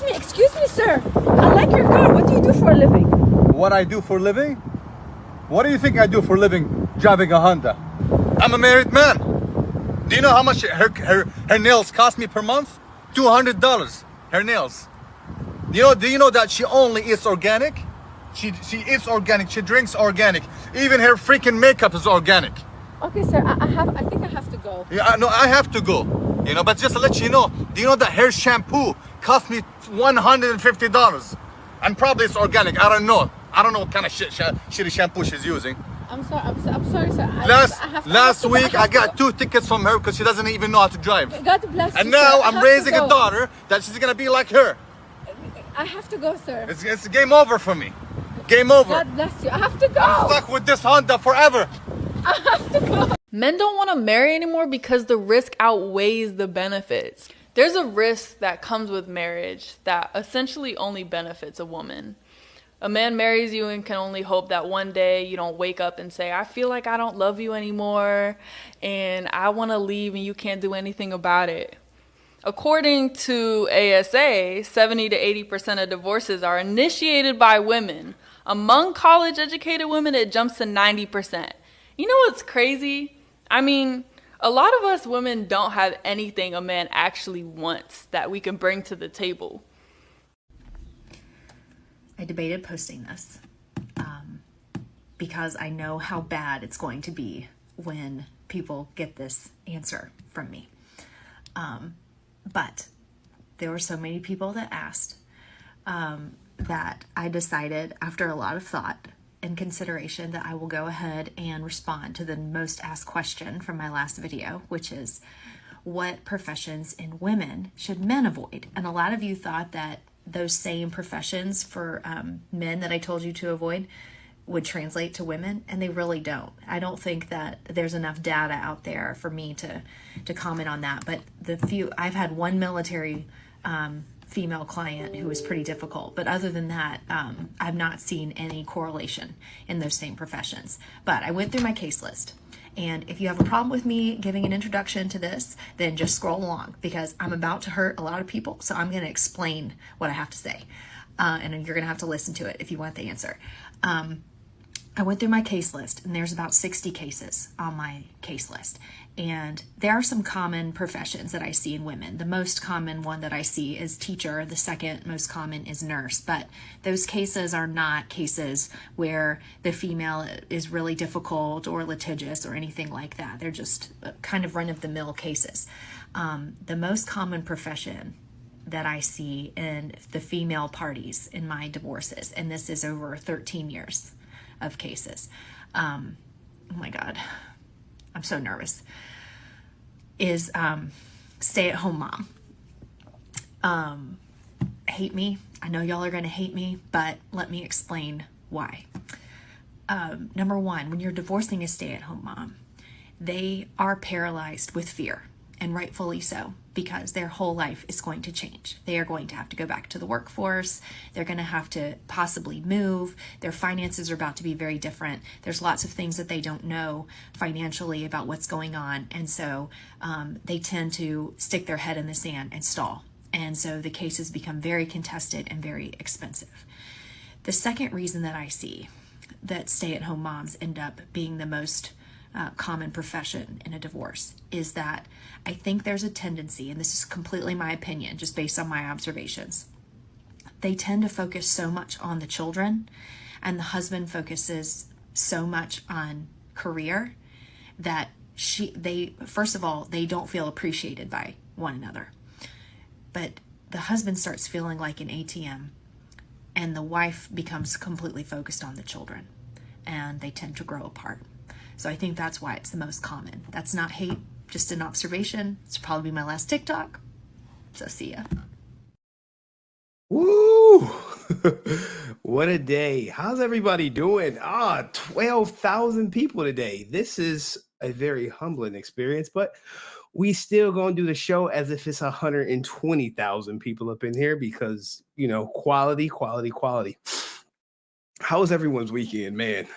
excuse me, sir. I like your car. What do you do for a living? What I do for a living? What do you think I do for a living driving a Honda? I'm a married man. Do you know how much her nails cost me per month? $200. Her nails. Do you know that she only eats organic? She eats organic. She drinks organic. Even her freaking makeup is organic. Okay, sir. I think I have to go. Yeah, no, I have to go. But just to let you know, do you know that hair shampoo cost me $150? And probably it's organic. I don't know. I don't know what kind of shitty shampoo she's using. I'm sorry, sir. Last week I got 2 tickets from her because she doesn't even know how to drive. God bless you. And now sir. I'm raising a daughter that she's gonna be like her. I have to go, sir. It's game over for me. Game over. God bless you. I have to go. I'm stuck with this Honda forever. I have to go. Men don't want to marry anymore because the risk outweighs the benefits. There's a risk that comes with marriage that essentially only benefits a woman. A man marries you and can only hope that one day you don't wake up and say, I feel like I don't love you anymore and I want to leave and you can't do anything about it. According to ASA, 70 to 80% of divorces are initiated by women. Among college-educated women, it jumps to 90%. You know what's crazy? I mean, a lot of us women don't have anything a man actually wants that we can bring to the table. I debated posting this because I know how bad it's going to be when people get this answer from me. But there were so many people that asked that I decided after a lot of thought and consideration that I will go ahead and respond to the most asked question from my last video, which is what professions in women should men avoid? And a lot of you thought that those same professions for men that I told you to avoid would translate to women, and they really don't. I don't think that there's enough data out there for me to comment on that. But I've had one military female client who was pretty difficult, but other than that, I've not seen any correlation in those same professions. But I went through my case list. And if you have a problem with me giving an introduction to this, then just scroll along because I'm about to hurt a lot of people. So I'm going to explain what I have to say. And you're going to have to listen to it if you want the answer. I went through my case list and there's about 60 cases on my case list. And there are some common professions that I see in women. The most common one that I see is teacher. The second most common is nurse. But those cases are not cases where the female is really difficult or litigious or anything like that. They're just kind of run-of-the-mill cases. The most common profession that I see in the female parties in my divorces, and this is over 13 years of cases. Oh my God, I'm so nervous, is stay-at-home mom. Hate me. I know y'all are going to hate me, but let me explain why. Number one, when you're divorcing a stay-at-home mom, they are paralyzed with fear, and rightfully so, because their whole life is going to change. They are going to have to go back to the workforce. They're going to have to possibly move. Their finances are about to be very different. There's lots of things that they don't know financially about what's going on. And so they tend to stick their head in the sand and stall. And so the cases become very contested and very expensive. The second reason that I see that stay-at-home moms end up being the most common profession in a divorce is that I think there's a tendency, and this is completely my opinion, just based on my observations, they tend to focus so much on the children and the husband focuses so much on career that first of all, they don't feel appreciated by one another. But the husband starts feeling like an ATM and the wife becomes completely focused on the children and they tend to grow apart. So I think that's why it's the most common. That's not hate, just an observation. It's probably my last TikTok. So see ya. Woo! What a day. How's everybody doing? 12,000 people today. This is a very humbling experience, but we still gonna do the show as if it's 120,000 people up in here because, quality. How was everyone's weekend, man?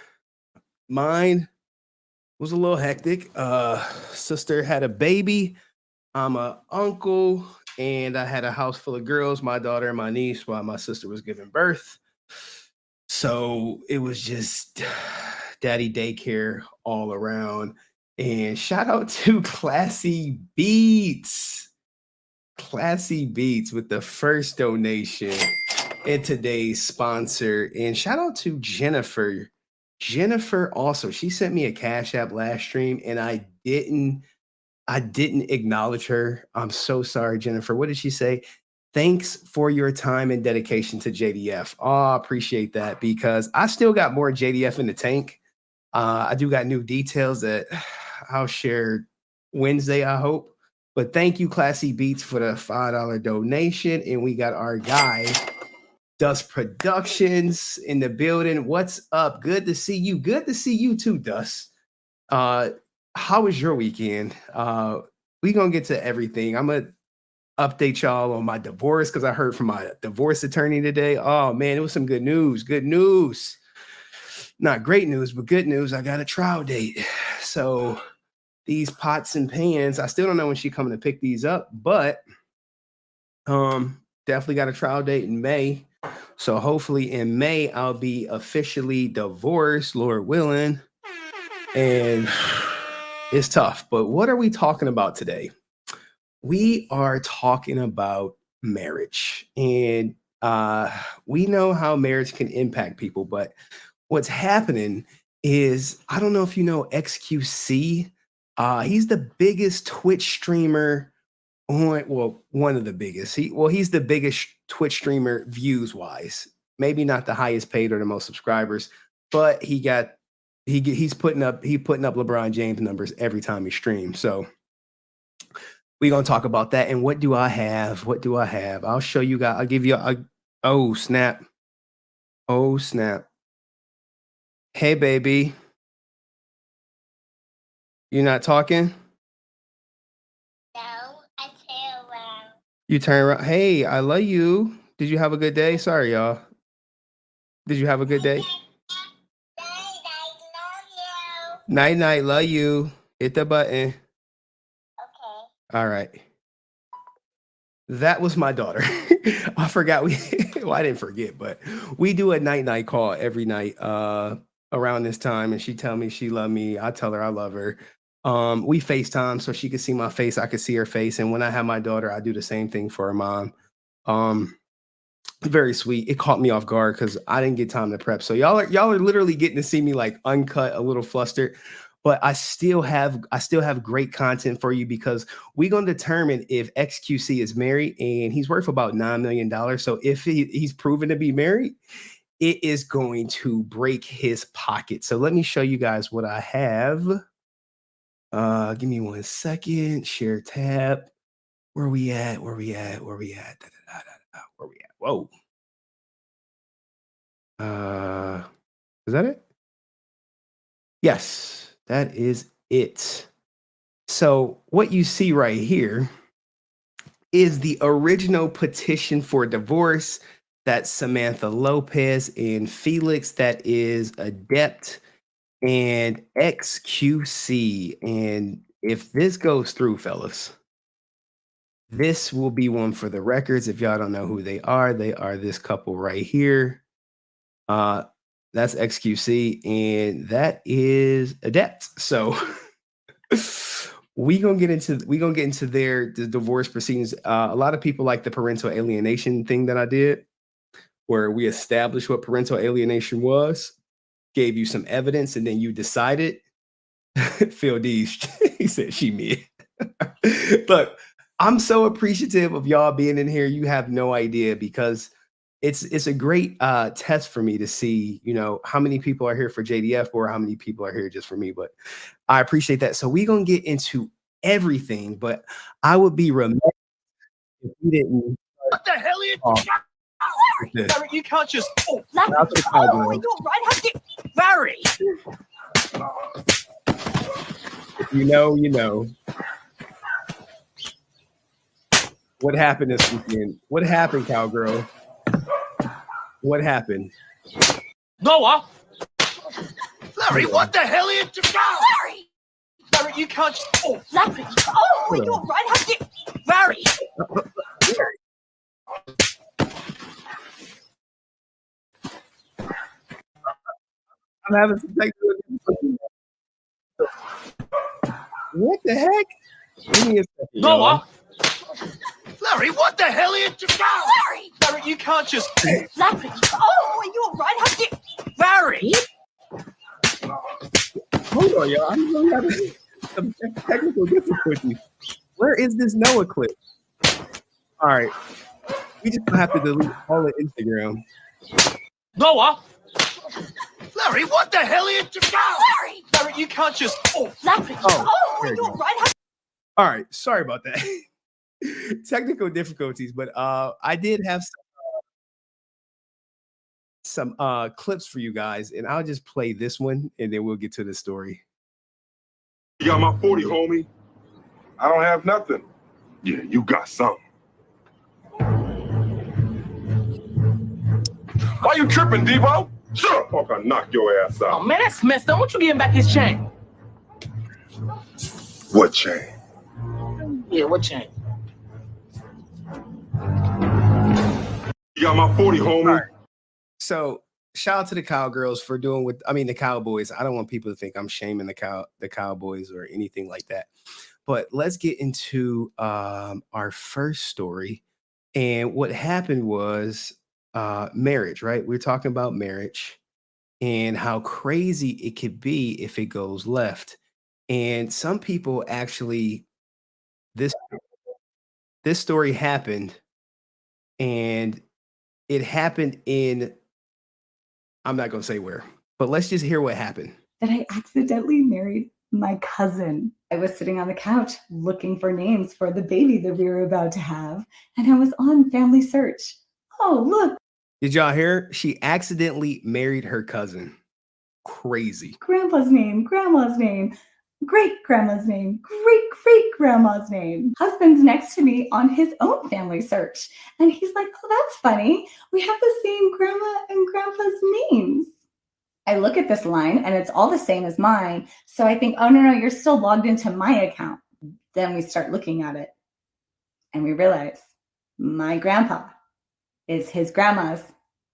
Mine was a little hectic. Sister had a baby. I'm a uncle, and I had a house full of girls, my daughter and my niece, while my sister was giving birth. So it was just daddy daycare all around. And shout out to Classy Beats. Classy Beats with the first donation and today's sponsor. And shout out to Jennifer. Jennifer also, she sent me a Cash App last stream and I didn't acknowledge her. I'm so sorry, Jennifer. What did she say? Thanks for your time and dedication to JDF. Oh, I appreciate that because I still got more JDF in the tank. I do got new details that I'll share Wednesday, I hope. But thank you, Classy Beats, for the $5 donation. And we got our guy, Dust Productions, in the building. What's up? Good to see you. Good to see you too, Dust. How was your weekend? We gonna get to everything. I'm gonna update y'all on my divorce because I heard from my divorce attorney today. Oh man, it was some good news. Good news. Not great news, but good news. I got a trial date. So these pots and pans, I still don't know when she's coming to pick these up, but definitely got a trial date in May. So hopefully in May, I'll be officially divorced, Lord willing. And it's tough, but what are we talking about today? We are talking about marriage. And we know how marriage can impact people, but what's happening is, I don't know if you know xQc. He's the biggest Twitch streamer one of the biggest. He's the biggest Twitch streamer views wise. Maybe not the highest paid or the most subscribers, but he's putting up LeBron James numbers every time he streams. So we're gonna talk about that. And what do I have? I'll show you guys. I'll give you oh snap. Hey baby. You're not talking? No, I turn around. You turn around. Hey, I love you. Did you have a good day? Sorry, y'all. Did you have a good day? Night, night, love you. Hit the button. Okay. All right. That was my daughter. I forgot well, I didn't forget, but we do a night call every night around this time, and she tell me she love me. I tell her I love her. We FaceTime so she could see my face, I could see her face. And when I have my daughter, I do the same thing for her mom. Very sweet. It caught me off guard because I didn't get time to prep. So y'all are literally getting to see me like uncut, a little flustered. But I still have great content for you because we're gonna determine if xQc is married, and he's worth about $9 million. So if he's proven to be married, it is going to break his pocket. So let me show you guys what I have. Give me 1 second. Share tab. Where we at? Where we at? Where we at? Where we at? Whoa. Is that it? Yes, that is it. So what you see right here is the original petition for divorce. That's Samantha Lopez and Felix. That is Adept and xQc. And if this goes through, fellas, this will be one for the records. If y'all don't know who they are this couple right here. That's xQc and that is Adept. So we gonna get into the divorce proceedings. A lot of people like the parental alienation thing that I did, where we established what parental alienation was, gave you some evidence, and then you decided. Phil D, he said she mid. Look, I'm so appreciative of y'all being in here. You have no idea, because it's a great test for me to see, how many people are here for JDF or how many people are here just for me. But I appreciate that. So we're gonna get into everything, but I would be remiss if we didn't. What the hell are you? Barry, you can't just. Oh, Cowgirls. you're right. How did Barry? If you know, you know. What happened this weekend? What happened, Cowgirl? What happened? Noah! Larry, what the hell are you doing? Larry! Larry, you can't just. Oh, Larry! Oh, you're right. How did Barry? I'm having some technical difficulties. What the heck? Give me a second, Noah! Larry, what the hell are you doing? Larry, you can't just... Larry! Oh, are you all right? How did Larry! Hold on, y'all. I'm really having some technical difficulties. Where is this Noah clip? All right. We just have to delete all the Instagram. Noah! Larry, what the hell are you doing? Larry, you can't just... Larry! Oh, there are you you all go. right? All right. Sorry about that. Technical difficulties, but I did have some clips for you guys, and I'll just play this one, and then we'll get to the story. You got my 40, homie. I don't have nothing. Yeah, you got something. Why you tripping, Debo? Shut up, fuck, I'll knock your ass out. Oh, man, that's messed up. Why don't you give him back his chain? What chain? Yeah, what chain? You got my 40, homie. So shout out to the Cowgirls for doing the Cowboys. I don't want people to think I'm shaming the Cowboys or anything like that. But let's get into our first story. And what happened was marriage, right? We're talking about marriage and how crazy it could be if it goes left. And some people actually, this story happened, and it happened in, I'm not going to say where, but let's just hear what happened. That I accidentally married my cousin. I was sitting on the couch looking for names for the baby that we were about to have, and I was on Family Search. Oh, look. Did y'all hear? She accidentally married her cousin. Crazy. Grandpa's name, grandma's name, great-grandma's name, great-great-grandma's name. Husband's next to me on his own Family Search. And he's like, oh, that's funny. We have the same grandma and grandpa's names. I look at this line and it's all the same as mine. So I think, oh, no, you're still logged into my account. Then we start looking at it and we realize my grandpa is his grandma's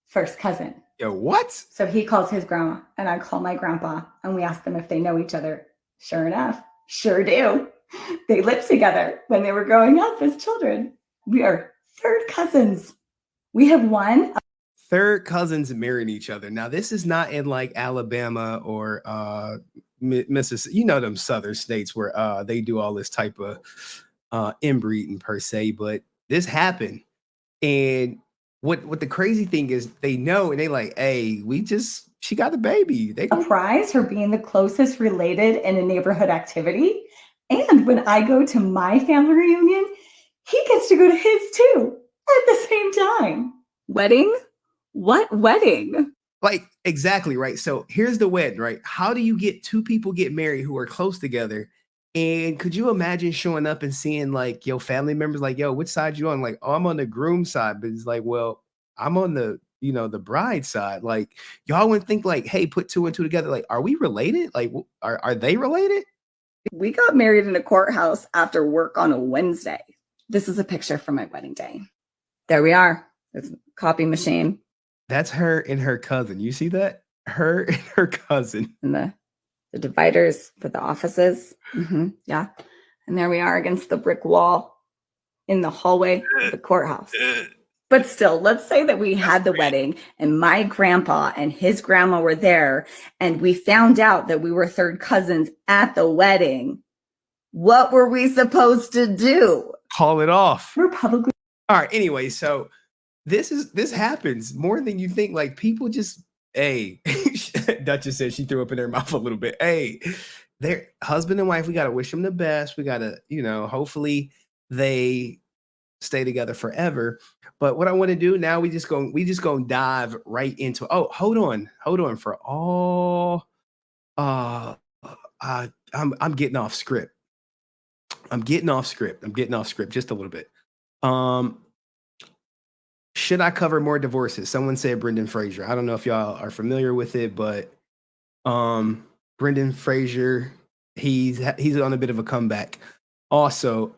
first cousin. Yo, what? So he calls his grandma and I call my grandpa and we ask them if they know each other. Sure enough, sure do. They lived together when they were growing up as children. We are third cousins. We have one. Third cousins marrying each other. Now, this is not in like Alabama or Mississippi, them southern states where they do all this type of inbreeding per se, but this happened. And what the crazy thing is, they know and they like, hey, she got the baby. They a prize for being the closest related in a neighborhood activity. And when I go to my family reunion, he gets to go to his too at the same time. Wedding? What wedding? Like, exactly, right? So here's the wedding, right? How do you get two people get married who are close together? And could you imagine showing up and seeing like your family members like, yo, which side you on? Like, oh, I'm on the groom side. But it's like, well, I'm on the bride side. Like, y'all wouldn't think like, hey, put two and two together. Like, are we related? Like, are they related? We got married in a courthouse after work on a Wednesday. This is a picture from my wedding day. There we are. It's a copy machine. That's her and her cousin. You see that? Her and her cousin. And the dividers for the offices. Yeah. And there we are against the brick wall in the hallway of the courthouse. But still, let's say that we had the wedding and my grandpa and his grandma were there and we found out that we were third cousins at the wedding. What were we supposed to do? Call it off. We're publicly. All right. Anyway, so this happens more than you think. Like, people just, hey, Duchess said she threw up in her mouth a little bit. Hey, they're husband and wife. We got to wish them the best. We got to, hopefully they stay together forever. But what I want to do now, we just gonna dive right into. Oh, hold on for all. I'm getting off script. I'm getting off script just a little bit. Should I cover more divorces? Someone said Brendan Fraser. I don't know if y'all are familiar with it, but Brendan Fraser, he's on a bit of a comeback. Also,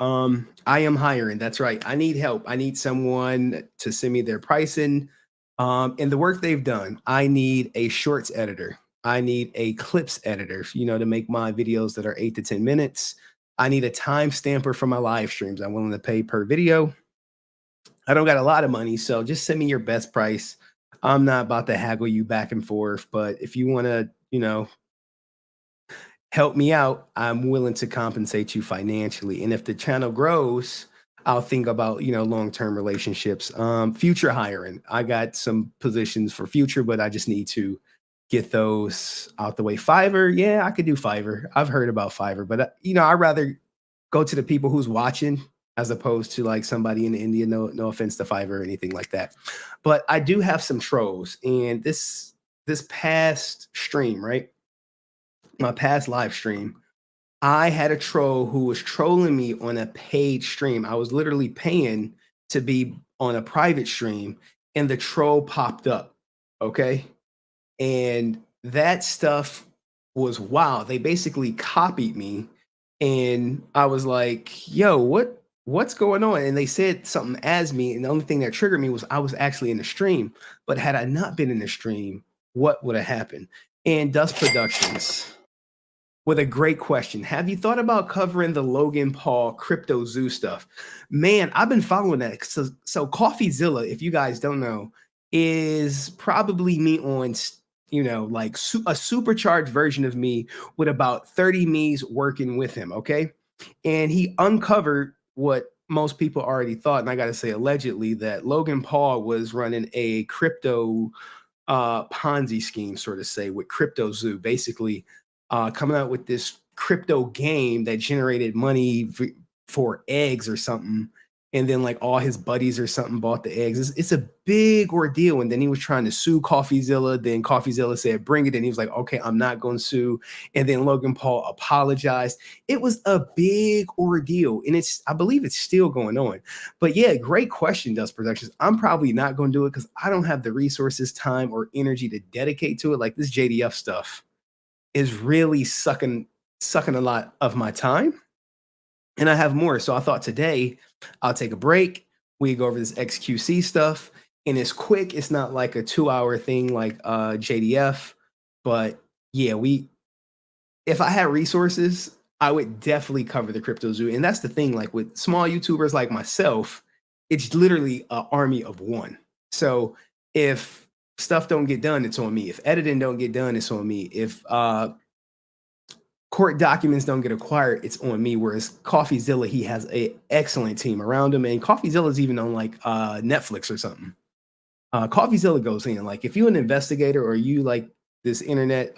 I am hiring. That's right. I need help. I need someone to send me their pricing and the work they've done. I need a shorts editor. I need a clips editor, to make my videos that are 8 to 10 minutes. I need a time stamper for my live streams. I'm willing to pay per video. I don't got a lot of money, so just send me your best price. I'm not about to haggle you back and forth, but if you want to, help me out, I'm willing to compensate you financially. And if the channel grows, I'll think about, long-term relationships. Future hiring. I got some positions for future, but I just need to get those out the way. Fiverr, yeah, I could do Fiverr. I've heard about Fiverr, but I'd rather go to the people who's watching as opposed to like somebody in India. No offense to Fiverr or anything like that. But I do have some trolls, and this past stream, right? My past live stream, I had a troll who was trolling me on a paid stream. I was literally paying to be on a private stream, and the troll popped up. Okay. And that stuff was wild. They basically copied me, and I was like, yo, what's going on? And they said something as me. And the only thing that triggered me was I was actually in the stream. But had I not been in the stream, what would have happened? And Dust Productions with a great question. Have you thought about covering the Logan Paul Cryptozoo stuff? Man, I've been following that. So CoffeeZilla, if you guys don't know, is probably me on, like a supercharged version of me with about 30 me's working with him, okay? And he uncovered what most people already thought, and I got to say allegedly, that Logan Paul was running a crypto Ponzi scheme, sort of say, with Cryptozoo, basically coming out with this crypto game that generated money for eggs or something. And then like all his buddies or something bought the eggs. It's a big ordeal. And then he was trying to sue CoffeeZilla. Then CoffeeZilla said, bring it. And he was like, okay, I'm not going to sue. And then Logan Paul apologized. It was a big ordeal. And I believe it's still going on. But yeah, great question, Dust Productions. I'm probably not going to do it because I don't have the resources, time, or energy to dedicate to it. Like this JDF stuff is really sucking a lot of my time. And I have more. So I thought today I'll take a break. We go over this xQc stuff, and it's quick. It's not like a 2-hour thing like JDF. But yeah, if I had resources, I would definitely cover the Cryptozoo. And that's the thing, like with small YouTubers like myself, it's literally an army of one. So if stuff don't get done, it's on me. If editing don't get done, it's on me. If court documents don't get acquired, it's on me. Whereas CoffeeZilla, he has an excellent team around him, and CoffeeZilla's even on like Netflix or something. CoffeeZilla goes in. Like if you're an investigator or you like this internet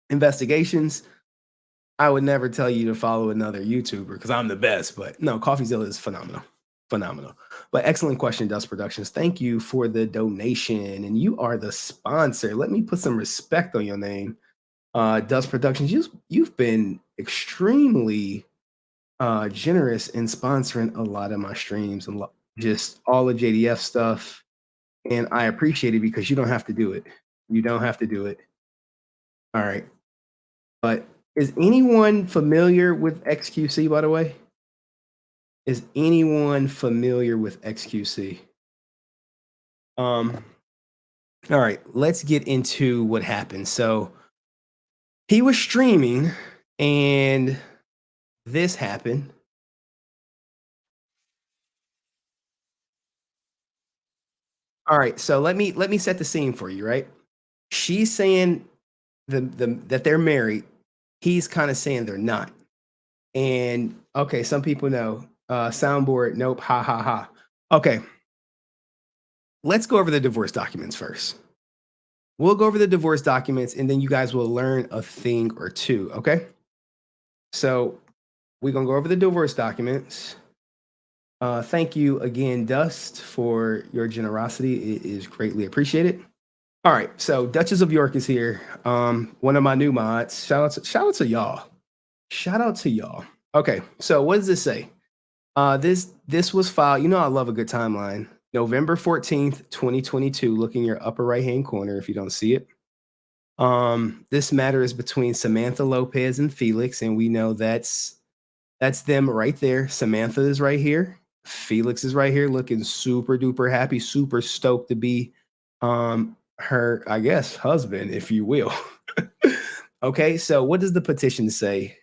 investigations, I would never tell you to follow another YouTuber because I'm the best. But no, CoffeeZilla is phenomenal. But excellent question, Dust Productions. Thank you for the donation, and you are the sponsor. Let me put some respect on your name. Dust Productions, you've been extremely generous in sponsoring a lot of my streams and just all the JDF stuff. And I appreciate it because you don't have to do it. You don't have to do it. All right. But is anyone familiar with xQc, by the way? Is anyone familiar with xQc? All right, let's get into what happened. So he was streaming and this happened. All right, so let me set the scene for you, right? She's saying that they're married. He's kind of saying they're not. And okay, some people know. Soundboard, nope, ha ha ha. Okay. Let's go over the divorce documents first. We'll go over the divorce documents and then you guys will learn a thing or two, okay? So we're going to go over the divorce documents. Thank you again, Dust, for your generosity. It is greatly appreciated. All right, so Duchess of York is here. One of my new mods. Shout out to y'all. Shout out to y'all. Okay, so what does this say? This was filed. You know I love a good timeline. November 14th, 2022. Look in your upper right-hand corner if you don't see it. This matter is between Samantha Lopez and Felix, and we know that's them right there. Samantha is right here. Felix is right here looking super duper happy, super stoked to be her, I guess, husband, if you will. Okay, so what does the petition say?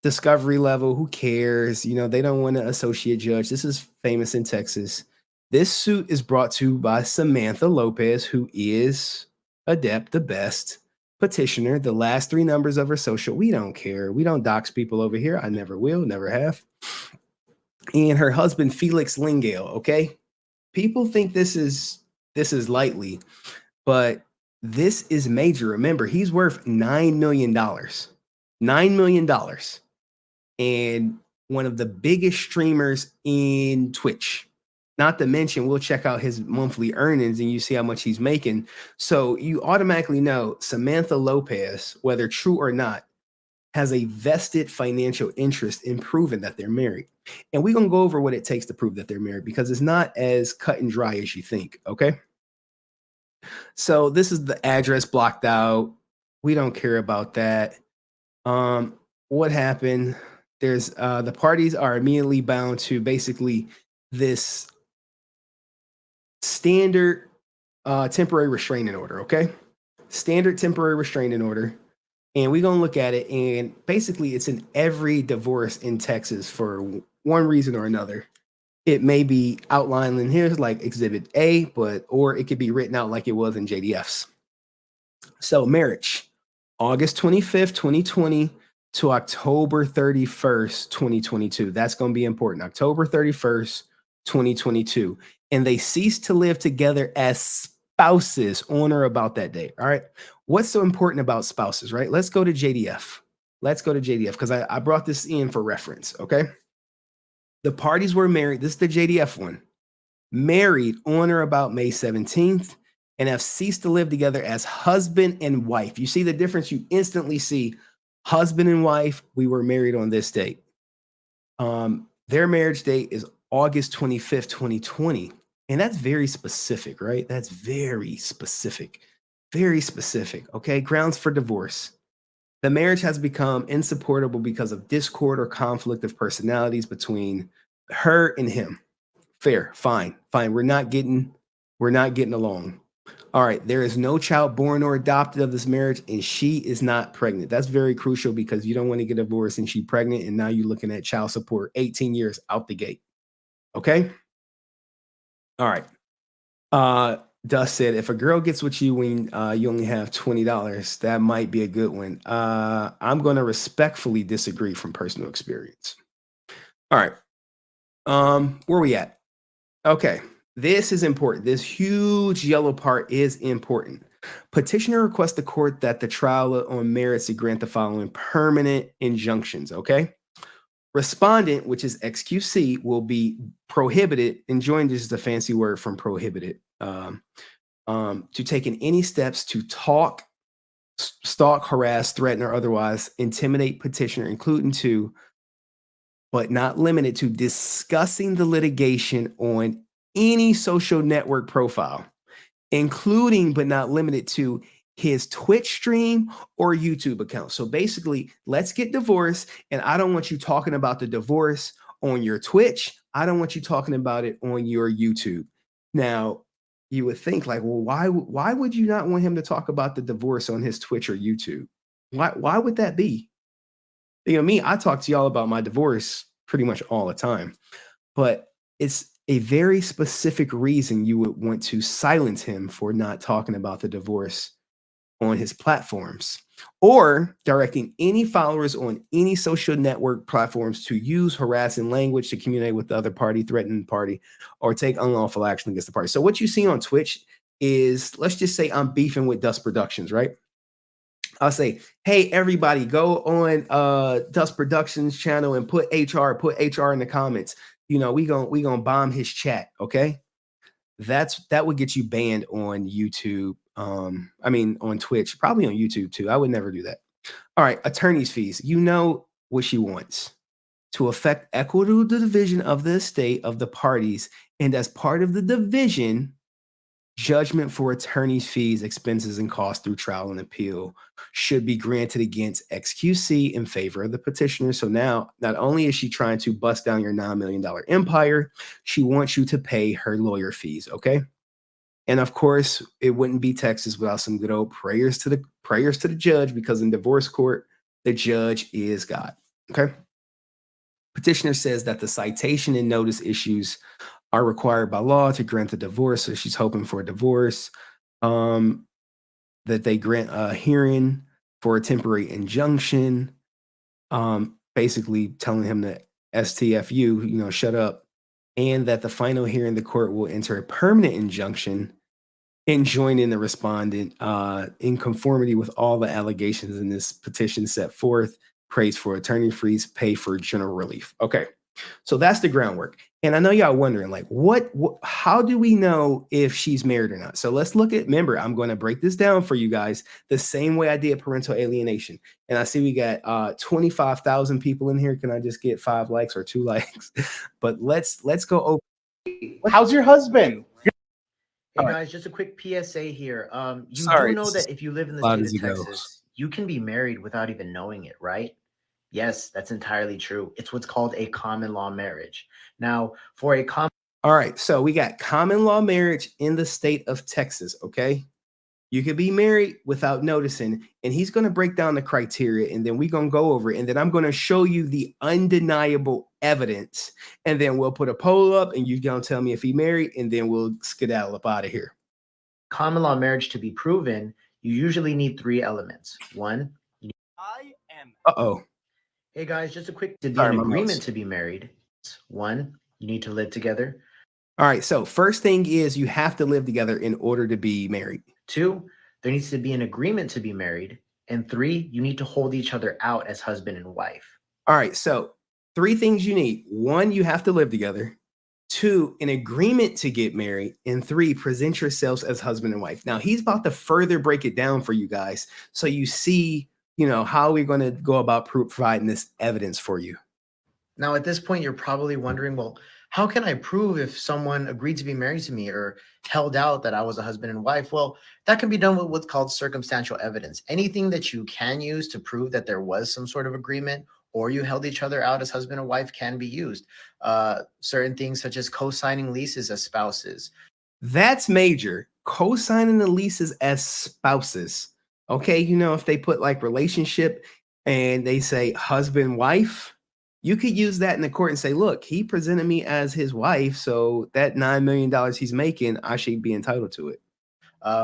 Discovery level, who cares? You know, they don't want an associate judge. This is famous in Texas. This suit is brought to by Samantha Lopez, who is Adept, the best petitioner. The last 3 numbers of her social, we don't care. We don't dox people over here. I never will, never have. And her husband, Felix Lingale, okay? People think this is lightly, but this is major. Remember, he's worth $9 million. $9 million. And one of the biggest streamers in Twitch. Not to mention, we'll check out his monthly earnings and you see how much he's making. So you automatically know Samantha Lopez, whether true or not, has a vested financial interest in proving that they're married. And we're going to go over what it takes to prove that they're married because it's not as cut and dry as you think, okay? So this is the address blocked out. We don't care about that. What happened? There's the parties are immediately bound to basically this standard temporary restraining order, okay? Standard temporary restraining order. And we're going to look at it. And basically, it's in every divorce in Texas for one reason or another. It may be outlined in here like Exhibit A, or it could be written out like it was in JDF's. So marriage, August 25th, 2020 to October 31st, 2022. That's going to be important. October 31st, 2022. And they ceased to live together as spouses on or about that day. All right. What's so important about spouses, right? Let's go to JDF. Let's go to JDF because I brought this in for reference. Okay. The parties were married. This is the JDF one. Married on or about May 17th and have ceased to live together as husband and wife. You see the difference? You instantly see husband and wife. We were married on this date. Their marriage date is August 25th, 2020. And that's very specific, right? That's very specific. Very specific. Okay. Grounds for divorce. The marriage has become insupportable because of discord or conflict of personalities between her and him. Fair. Fine. We're not getting along. All right. There is no child born or adopted of this marriage, and she is not pregnant. That's very crucial because you don't want to get divorced and she's pregnant, and now you're looking at child support 18 years out the gate. Okay. All right. Dust said, if a girl gets with you when you only have $20, that might be a good one. I'm going to respectfully disagree from personal experience. All right. Where we at? Okay. This is important. This huge yellow part is important. Petitioner requests the court that the trial on merits to grant the following permanent injunctions. Okay. Respondent, which is xQc, will be prohibited, and joined is the fancy word from prohibited, to taking any steps to talk, stalk, harass, threaten, or otherwise intimidate petitioner, including to, but not limited to, discussing the litigation on any social network profile, including but not limited to his Twitch stream or YouTube account. So basically, let's get divorced, and I don't want you talking about the divorce on your Twitch. I don't want you talking about it on your YouTube. Now, you would think like, well, why would you not want him to talk about the divorce on his Twitch or YouTube? Why would that be? You know, me, I talk to y'all about my divorce pretty much all the time, but it's a very specific reason you would want to silence him for not talking about the divorce on his platforms, or directing any followers on any social network platforms to use harassing language to communicate with the other party, threaten the party, or take unlawful action against the party. So what you see on Twitch is, let's just say I'm beefing with Dust Productions, right? I'll say, hey, everybody, go on Dust Productions channel and put HR in the comments. You know, we gonna bomb his chat, okay? That would get you banned on YouTube. On Twitch, probably on YouTube too. I would never do that. All right, attorney's fees. You know what she wants: to effect equitable division of the estate of the parties, and as part of the division, judgment for attorney's fees, expenses, and costs through trial and appeal should be granted against xQc in favor of the petitioner. So now, not only is she trying to bust down your $9 million empire, she wants you to pay her lawyer fees, okay? And of course, it wouldn't be Texas without some good old prayers to the judge, because in divorce court, the judge is God. Okay. Petitioner says that the citation and notice issues are required by law to grant the divorce. So she's hoping for a divorce, that they grant a hearing for a temporary injunction, basically telling him that STFU, shut up, and that the final hearing, the court will enter a permanent injunction enjoining the respondent in conformity with all the allegations in this petition set forth, prays for attorney fees, pay for general relief. Okay, so that's the groundwork. And I know y'all wondering, like, how do we know if she's married or not? So let's look at, remember, I'm going to break this down for you guys the same way I did parental alienation. And I see we got 25,000 people in here. Can I just get 5 likes or 2 likes? But let's go over. How's your husband? Hey guys, just a quick PSA here. You Sorry, do know that if you live in the loud state as of it goes. Texas, you can be married without even knowing it, right? Yes, that's entirely true. It's what's called a common law marriage. Now, for a common All right, so we got common law marriage in the state of Texas, okay? You could be married without noticing, and he's going to break down the criteria, and then we're going to go over it, and then I'm going to show you the undeniable evidence, and then we'll put a poll up, and you're going to tell me if he married, and then we'll skedaddle up out of here. common law marriage to be proven, you usually need 3 elements. 1, Uh-oh. hey guys, just a quick, to be Sorry, an my agreement mouse. to be married. 1, you need to live together. All right, so first thing is you have to live together in order to be married. 2, there needs to be an agreement to be married. And 3, you need to hold each other out as husband and wife. All right, so 3 things you need. 1, you have to live together. 2, an agreement to get married. And 3, present yourselves as husband and wife. Now, he's about to further break it down for you guys, so you see, how we're going to go about providing this evidence for you. Now, at this point, you're probably wondering, well, how can I prove if someone agreed to be married to me or held out that I was a husband and wife? Well, that can be done with what's called circumstantial evidence. Anything that you can use to prove that there was some sort of agreement or you held each other out as husband and wife can be used. Certain things such as co-signing leases as spouses. That's major. Co-signing the leases as spouses. Okay, if they put like relationship and they say husband, wife, you could use that in the court and say, look, he presented me as his wife, so that $9 million he's making, I should be entitled to it.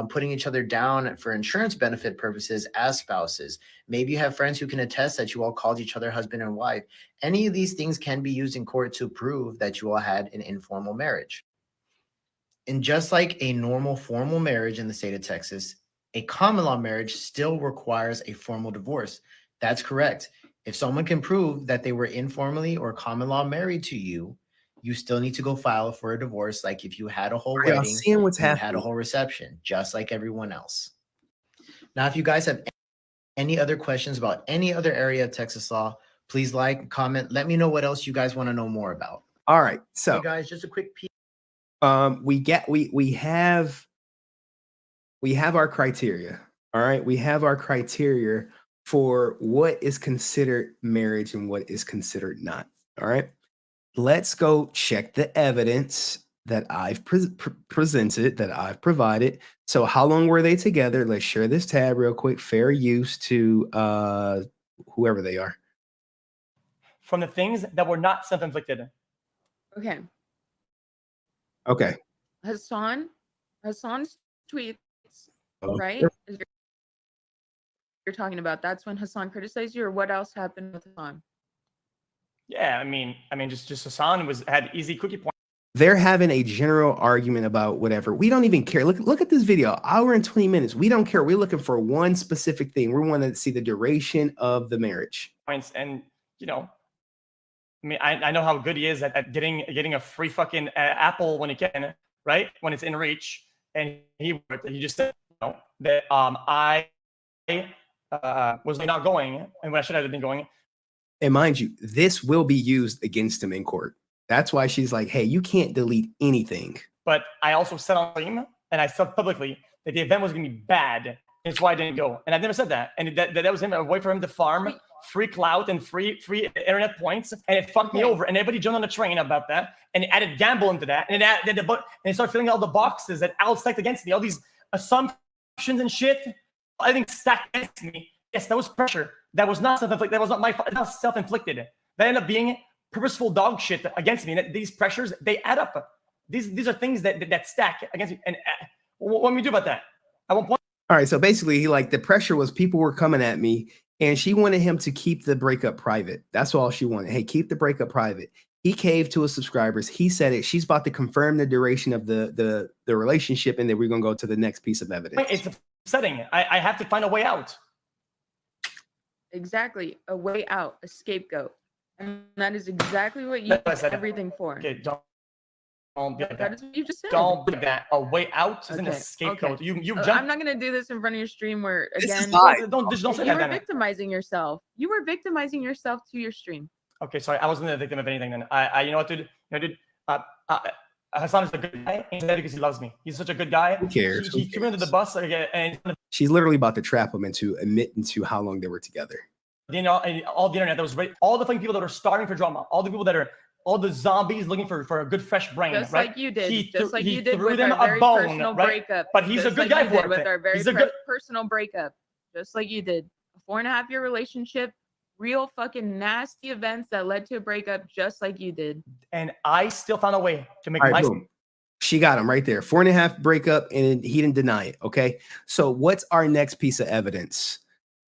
Putting each other down for insurance benefit purposes as spouses. Maybe you have friends who can attest that you all called each other husband and wife. Any of these things can be used in court to prove that you all had an informal marriage. And just like a normal formal marriage in the state of Texas, a common law marriage still requires a formal divorce. That's correct. If someone can prove that they were informally or common law married to you, you still need to go file for a divorce. Like if you had a whole Are y'all wedding, seeing what's you had happening? a whole reception, just like everyone else. Now, if you guys have any other questions about any other area of Texas law, please like, comment, let me know what else you guys want to know more about. All right, so hey guys, just a quick peek. we have our criteria. All right, we have our criteria for what is considered marriage and what is considered not. All right, let's go check the evidence that I've presented, that I've provided. So how long were they together? Let's share this tab real quick. Fair use to whoever they are. From the things that were not self-inflicted. Okay. Okay. Hassan's tweets, right? You're talking about. That's when Hassan criticized you, or what else happened with Hassan? Yeah, I mean, just Hassan had easy cookie points. They're having a general argument about whatever. We don't even care. Look at this video, hour and 20 minutes. We don't care. We're looking for one specific thing. We want to see the duration of the marriage. And I know how good he is at getting a free fucking apple when he can, right? When it's in reach. And he just said that I was not going, and when I should have been going. And mind you, this will be used against him in court. That's why she's like, hey, you can't delete anything. But I also said on stream, and I said publicly, that the event was going to be bad. That's why I didn't go. And I never said that. And that was him, a way for him to farm free clout and free internet points, and it fucked me over. And everybody jumped on the train about that, and it added gamble into that, and it started filling all the boxes that Al stacked against me, all these assumptions and shit. Everything stacked against me. Yes, that was pressure. That was not self-inflicted. That was not my fault. That was self-inflicted. That ended up being purposeful dog shit against me. And these pressures, they add up. These are things that stack against me. And what do we do about that? At one point. All right. So basically, the pressure was people were coming at me, and she wanted him to keep the breakup private. That's all she wanted. Hey, keep the breakup private. He caved to his subscribers. He said it. She's about to confirm the duration of the relationship, and then we're gonna go to the next piece of evidence. Wait, it's upsetting. I have to find a way out. Exactly, a way out, a scapegoat, and that is exactly what you use everything for. Okay, don't be like that is what you just said. Don't be that. A way out isn't a scapegoat. Okay. You jump. I'm not gonna do this in front of your stream where again don't say you that. were victimizing yourself. You were victimizing yourself to your stream. Okay, sorry, I wasn't a victim of anything then. You know what, dude? Hassan is a good guy, and because he loves me. He's such a good guy. Who cares? He threw me under the bus, and she's literally about to trap him into admitting to how long they were together. You know, and all the internet that was ready, all the fucking people that are starving for drama, all the people that are all the zombies looking for a good fresh brain, just right? like you did, he just like you did threw with them our a very bone, personal right? breakup. But he's a just good like guy you for did it. with our very He's a good personal breakup, just like you did. A 4.5-year relationship, real fucking nasty events that led to a breakup, just like you did. And I still found a way to make boom. She got him right there. 4.5 breakup, and he didn't deny it. Okay. So what's our next piece of evidence?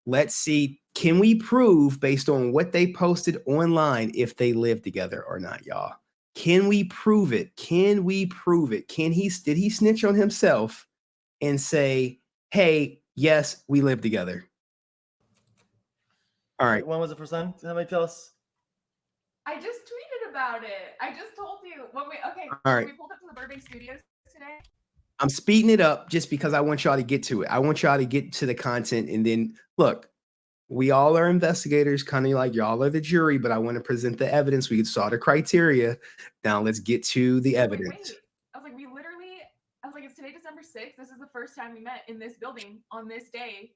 Let's see. Can we prove based on what they posted online if they live together or not, y'all? Can we prove it? Can we prove it? Did he snitch on himself and say, hey, yes, we live together? All right. When was the first time? Somebody tell us. I just tweeted about it. I just told you. Okay. All right. We pulled up to the Burbank studios today. I'm speeding it up just because I want y'all to get to it. I want y'all to get to the content. And then, look, we all are investigators, kind of like y'all are the jury, but I want to present the evidence. We saw the criteria. Now let's get to the evidence. Wait. I was like, it's today, December 6th. This is the first time we met in this building on this day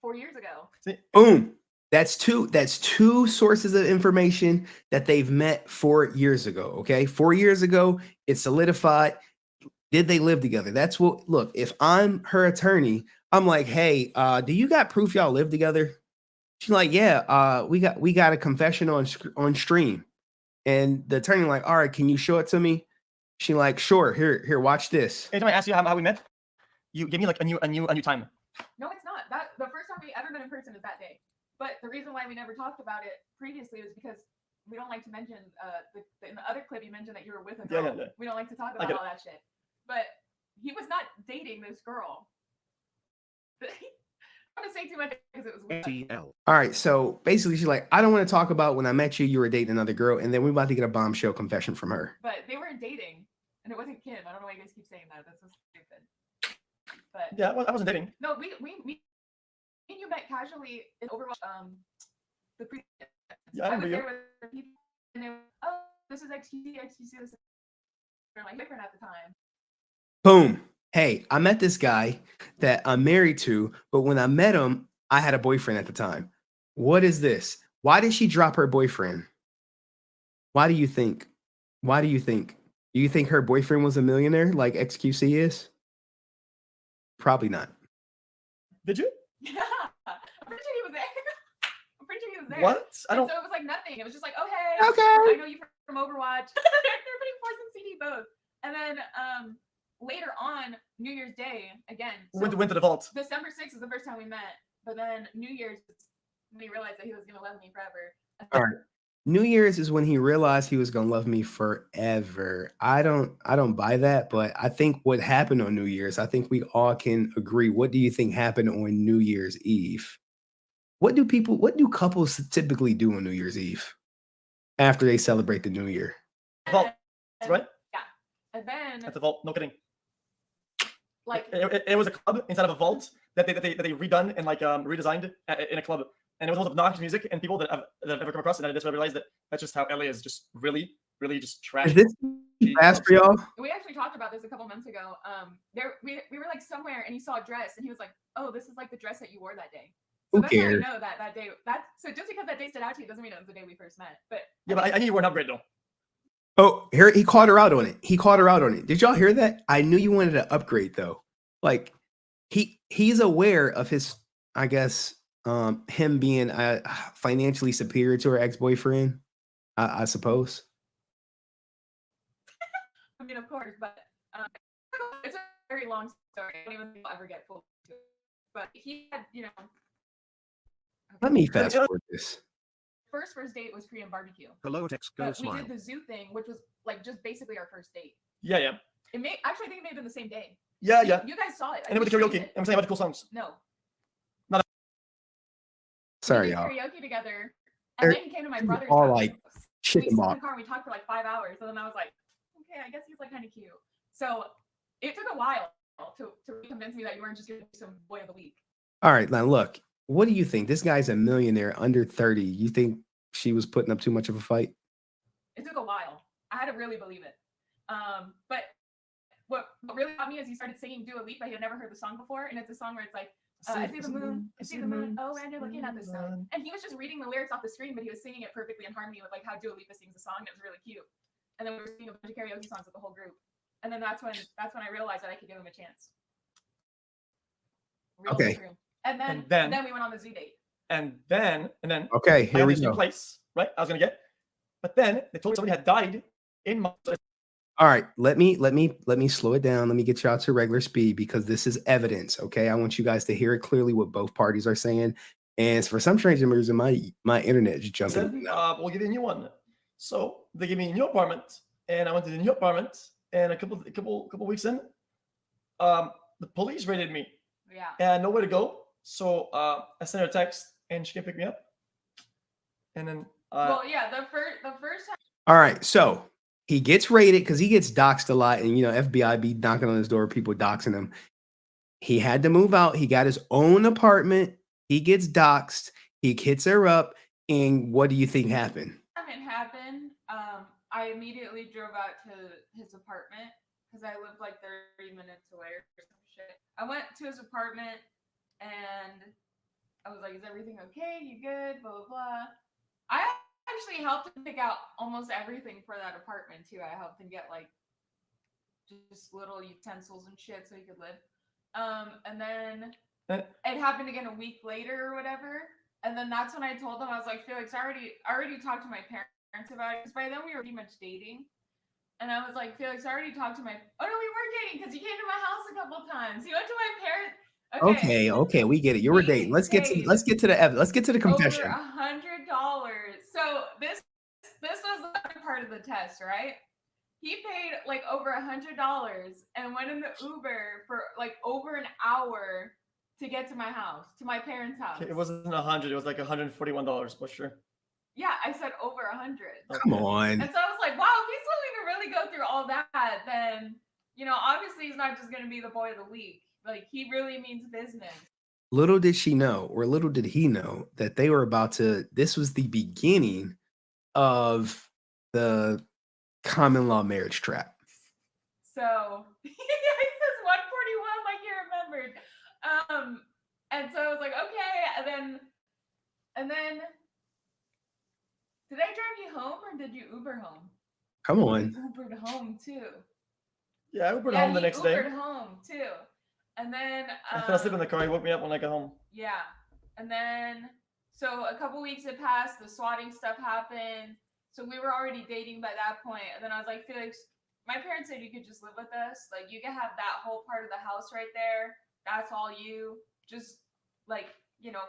4 years ago. Boom. That's two sources of information that they've met 4 years ago. Okay. 4 years ago, it's solidified. Did they live together? That's what, look, if I'm her attorney, I'm like, hey, do you got proof y'all live together? She's like, yeah, we got a confession on stream. And the attorney like, all right, can you show it to me? She like, sure, here, watch this. Anytime I ask you how we met, you give me like a new time. No, it's not. The first time we ever met in person is that day. But the reason why we never talked about it previously was because we don't like to mention in the other clip you mentioned that you were with a girl. Yeah. We don't like to talk about all that shit. But he was not dating this girl. I'm gonna say too much because it was weird. All right, so basically she's like, I don't want to talk about when I met you were dating another girl, and then we're about to get a bombshell confession from her. But they weren't dating, and it wasn't Kim. I don't know why you guys keep saying that. That's so stupid. But yeah, I wasn't dating. No, we and you met casually in Overwatch. The pre. Yeah, I remember you. With people, and they were, oh, this is xQc. This is my boyfriend at the time. Boom. Hey, I met this guy that I'm married to, but when I met him, I had a boyfriend at the time. What is this? Why did she drop her boyfriend? Why do you think? Do you think her boyfriend was a millionaire like xQc is? Probably not. Did you? Yeah. I'm pretty sure he was there. What? I don't. So it was like nothing. It was just like, oh, hey. Okay. I know you from Overwatch. They're putting Force and CD both. And then later on, New Year's Day, again. So went to the vault. December 6th is the first time we met. But then New Year's, when he realized that he was going to love me forever. All right. New Year's is when he realized he was going to love me forever. I don't buy that, but I think what happened on New Year's, I think we all can agree. What do you think happened on New Year's Eve? What do couples typically do on New Year's Eve after they celebrate the New Year? Vault, right? Yeah. And then at the vault, no kidding. Like it was a club inside of a vault that they redone and like redesigned in a club, and it was all obnoxious music and people that I've ever come across, and I just realized that that's just how LA is, just really just trash. Is this fast for y'all? We actually talked about this a couple months ago. We were like somewhere and he saw a dress and he was like, oh, this is like the dress that you wore that day. Who that's how I cares? know that day. So just because that day stood out to you doesn't mean it was the day we first met. But Yeah, but I knew you were an upgrade though. Oh, here he called her out on it. He called her out on it. Did y'all hear that? I knew you wanted to upgrade though. Like he's aware of his, I guess, him being financially superior to her ex-boyfriend, I suppose. I mean, of course, but it's a very long story. I don't even think I'll ever get full to it. But he had, Let me fast forward this. First date was Korean barbecue. Hello, Tex. Go But smile. we did the zoo thing, which was like just basically our first date. Yeah. It may actually I think it may have been the same day. Yeah. You guys saw it. And then with the karaoke. I'm saying about the cool songs. No. Sorry, we did y'all. karaoke together, and then he came to my brother's all house. like We chicken sat in box. the car and we talked for like 5 hours, and then I was like, okay, I guess he's like kind of cute. So it took a while to convince me that you weren't just gonna be some boy of the week. All right, now look. What do you think? This guy's a millionaire, under 30. You think she was putting up too much of a fight? It took a while. I had to really believe it. But what really got me is he started singing Dua Lipa. He had never heard the song before, and it's a song where it's like, I see the moon, I see the moon. Oh, and you're looking at the sun. And he was just reading the lyrics off the screen, but he was singing it perfectly in harmony with like how Dua Lipa sings the song. And it was really cute. And then we were singing a bunch of karaoke songs with the whole group. And then that's when I realized that I could give him a chance. Okay. True. And then we went on the zoo date. And then okay, here we go. Place, right? I was gonna get, but then they told me somebody had died in my. All right, let me slow it down. Let me get y'all to regular speed because this is evidence. Okay, I want you guys to hear it clearly what both parties are saying. And for some strange reason, my internet just jumping. We'll give you a new one. So they gave me a new apartment, and I went to the new apartment. And a couple weeks in, the police raided me. Yeah. And I had nowhere to go. So I sent her a text, and she came pick me up. And then. Well, yeah, the first time. All right, so he gets raided because he gets doxxed a lot, and FBI be knocking on his door, people doxing him. He had to move out. He got his own apartment. He gets doxxed. He hits her up, and what do you think happened? It happened. I immediately drove out to his apartment because I lived like 30 minutes away or some shit. I went to his apartment and I was like, "Is everything okay? You good?" Blah blah blah. I actually helped him pick out almost everything for that apartment too. I helped him get like just little utensils and shit so he could live. And then it happened again a week later or whatever. And then that's when I told him, I was like, Felix, I already talked to my parents about it because by then we were pretty much dating. And I was like, Felix, I already talked to we were dating because he came to my house a couple times. He went to my parents. Okay, we get it. You were dating. Let's get to the confession. Over $100. So this was the other part of the test, right? He paid like over $100 and went in the Uber for like over an hour to get to my house, to my parents' house. It wasn't 100. It was like $141, but sure. Yeah, I said over 100. Come on. And so I was like, wow, if he's willing to really go through all that, then, obviously he's not just going to be the boy of the week. Like, he really means business. Little did she know, or little did he know, that they were this was the beginning of the common law marriage trap. So, he says 141 like he remembered. And so I was like, okay. And then, did I drive you home or did you Uber home? Come on. You Ubered home too. Yeah, I Ubered home the next day. Ubered home too. And then I fell asleep in the car. He woke me up when I got home. Yeah. And then so a couple weeks had passed, the swatting stuff happened. So we were already dating by that point. And then I was like, Felix, my parents said you could just live with us. Like you can have that whole part of the house right there. That's all you. Just like,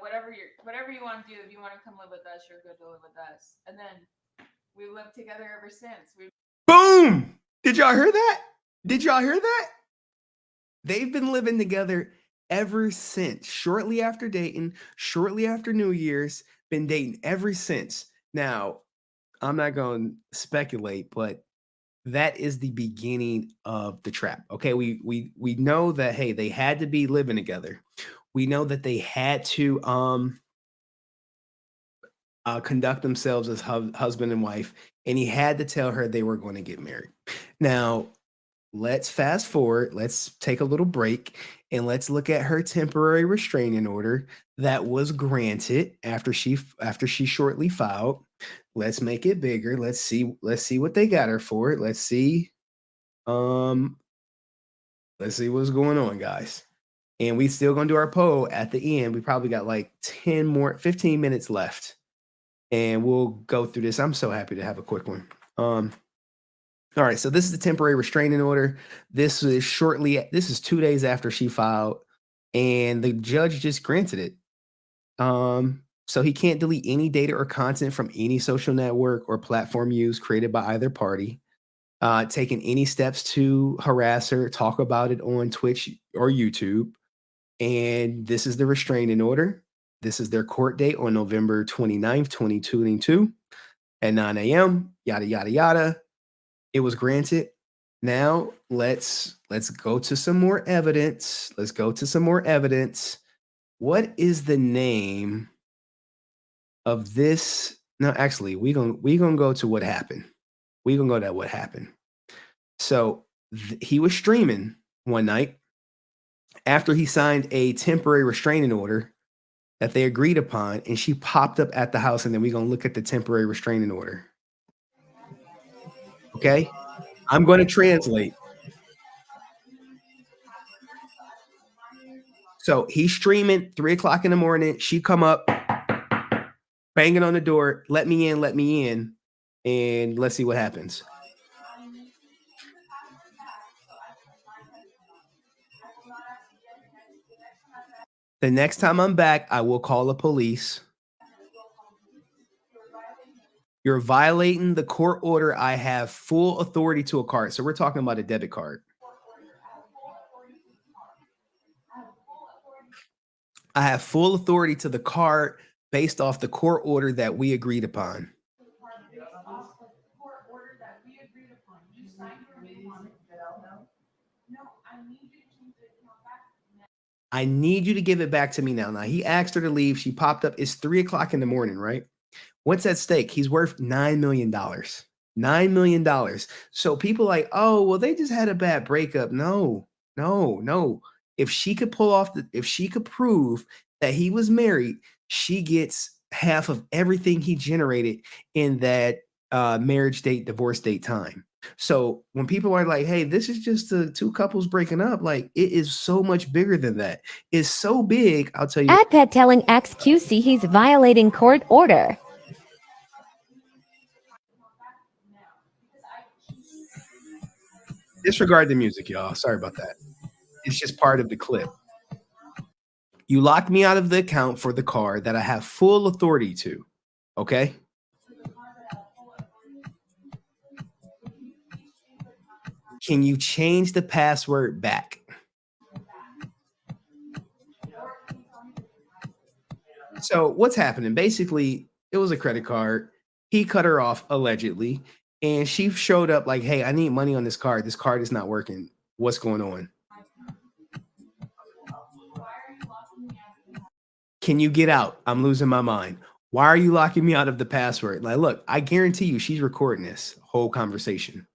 whatever you want to do. If you want to come live with us, you're good to live with us. And then we lived together ever since. Boom! Did y'all hear that? They've been living together ever since. Shortly after dating, shortly after New Year's, been dating ever since. Now, I'm not going to speculate, but that is the beginning of the trap. Okay, we know that, hey, they had to be living together. We know that they had to conduct themselves as husband and wife, and he had to tell her they were going to get married. Now, let's fast forward. Let's take a little break and let's look at her temporary restraining order that was granted after she shortly filed. Let's make it bigger. Let's see what they got her for. Let's see what's going on, guys. And we still gonna do our poll at the end. We probably got like 15 minutes left. And we'll go through this. I'm so happy to have a quick one. All right, so this is the temporary restraining order. This is 2 days after she filed, and the judge just granted it. So he can't delete any data or content from any social network or platform used created by either party. Taking any steps to harass her, talk about it on Twitch or YouTube. And this is the restraining order. This is their court date on November 29th, 2022 at 9 a.m. Yada, yada, yada. It was granted. Now let's go to some more evidence. Let's go to some more evidence. What is the name of this? No, actually, we're gonna go to what happened. We're gonna go to what happened. So he was streaming one night after he signed a temporary restraining order that they agreed upon, and she popped up at the house, and then we're gonna look at the temporary restraining order. Okay, I'm going to translate. So he's streaming 3 o'clock in the morning. She come up, banging on the door, let me in, and let's see what happens. The next time I'm back, I will call the police. You're violating the court order. I have full authority to a card. So we're talking about a debit card. I have full authority to the card based off the court order that we agreed upon. I need you to give it back to me now. Now, he asked her to leave. She popped up. It's 3 o'clock in the morning, right? What's at stake? He's worth $9 million. $9 million. So people like, oh, well, they just had a bad breakup. No. If she could if she could prove that he was married, she gets half of everything he generated in that marriage date, divorce date time. So when people are like, hey, this is just the two couples breaking up, like it is so much bigger than that. It's so big, I'll tell you. Adept telling xQc he's violating court order. Disregard the music, y'all. Sorry about that. It's just part of the clip. You locked me out of the account for the card that I have full authority to. Okay? Can you change the password back? So what's happening? Basically, it was a credit card. He cut her off allegedly, and she showed up like, hey, I need money on this card. This card is not working. What's going on? Can you get out? I'm losing my mind. Why are you locking me out of the password? Like, look, I guarantee you she's recording this whole conversation.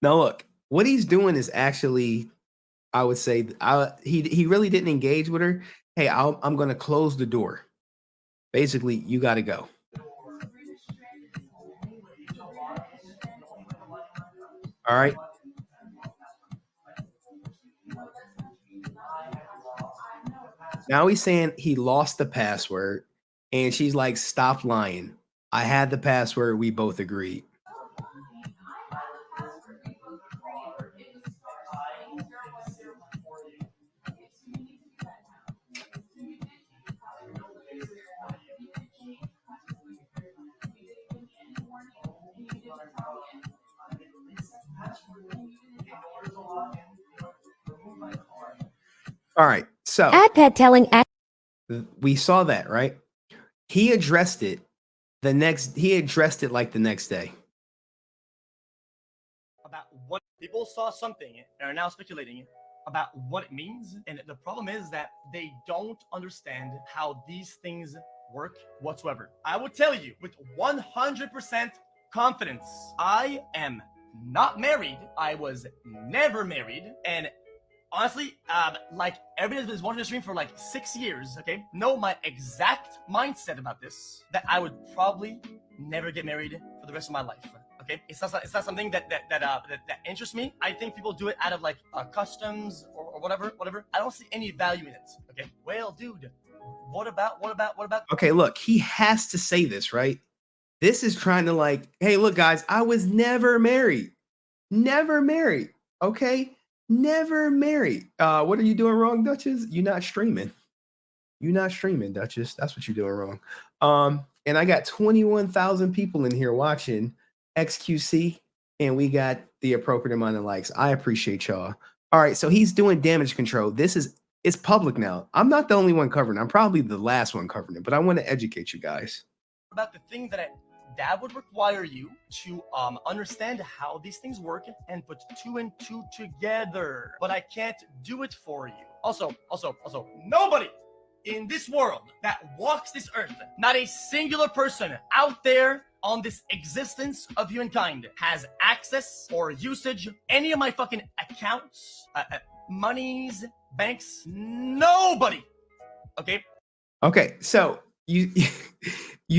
Now, look, what he's doing is actually, I would say, he really didn't engage with her. Hey, I'm going to close the door. Basically, you got to go. All right. Now he's saying he lost the password, and she's like, stop lying. I had the password. We both agreed. All right, so telling we saw that, right? He addressed it the next day. About what people saw something and are now speculating about what it means. And the problem is that they don't understand how these things work whatsoever. I will tell you with 100% confidence, I am not married. I was never married. And honestly, like everybody that's been watching the stream for like 6 years, okay, know my exact mindset about this, that I would probably never get married for the rest of my life. Okay, it's not something that interests me. I think people do it out of like customs or whatever. I don't see any value in it. Okay, well, dude, what about? Okay, look, he has to say this, right? This is trying to like, hey, look, guys, I was never married. Never married. Okay, never married. What are you doing wrong, Duchess? You're not streaming. You're not streaming, Duchess. That's what you're doing wrong. And I got 21,000 people in here watching xQc, and we got the appropriate amount of likes. I appreciate y'all. All right, so he's doing damage control. It's public now. I'm not the only one covering it. I'm probably the last one covering it, but I want to educate you guys about the thing that would require you to understand how these things work and put 2 and 2 together. But I can't do it for you. Also, nobody in this world that walks this earth, not a singular person out there on this existence of humankind has access or usage any of my fucking accounts, monies, banks. Nobody. Okay, so you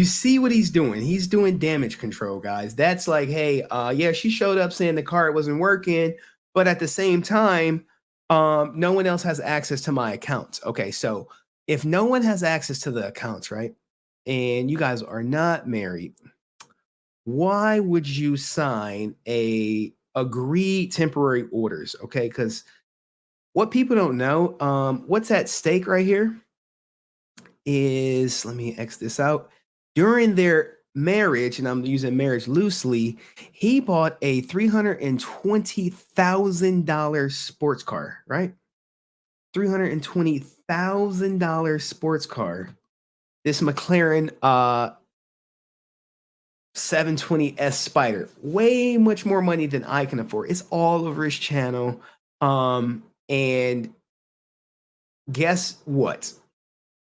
see what he's doing. He's doing damage control, guys. That's like, hey, yeah, she showed up saying the card wasn't working, but at the same time, no one else has access to my accounts. Okay, so if no one has access to the accounts, right, and you guys are not married, why would you sign a agreed temporary orders? Okay, because what people don't know, what's at stake right here is, let me X this out. During their marriage, and I'm using marriage loosely, he bought a $320,000 sports car, right? $320,000 sports car. This McLaren 720S Spider, way much more money than I can afford. It's all over his channel. And guess what?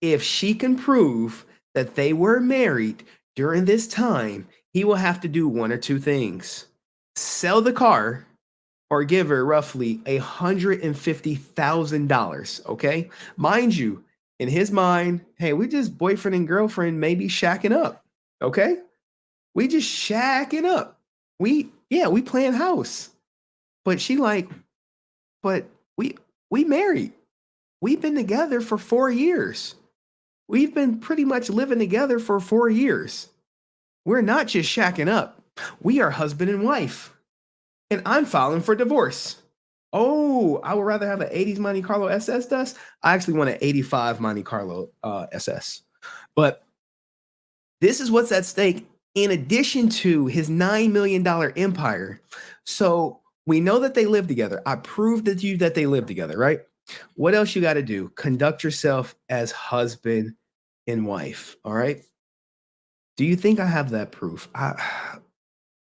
If she can prove that they were married during this time, he will have to do one or two things: sell the car or give her roughly $150,000. Okay, mind you, in his mind, hey, we just boyfriend and girlfriend, maybe shacking up. Okay, we just shacking up. We playing house. But she like, but we married. We've been together for 4 years. We've been pretty much living together for 4 years. We're not just shacking up. We are husband and wife. And I'm filing for divorce. Oh, I would rather have an 80s Monte Carlo SS Dust. I actually want an 85 Monte Carlo SS. But this is what's at stake in addition to his $9 million empire. So we know that they live together. I proved to you that they live together, right? What else you got to do? Conduct yourself as husband and wife. All right. Do you think I have that proof? I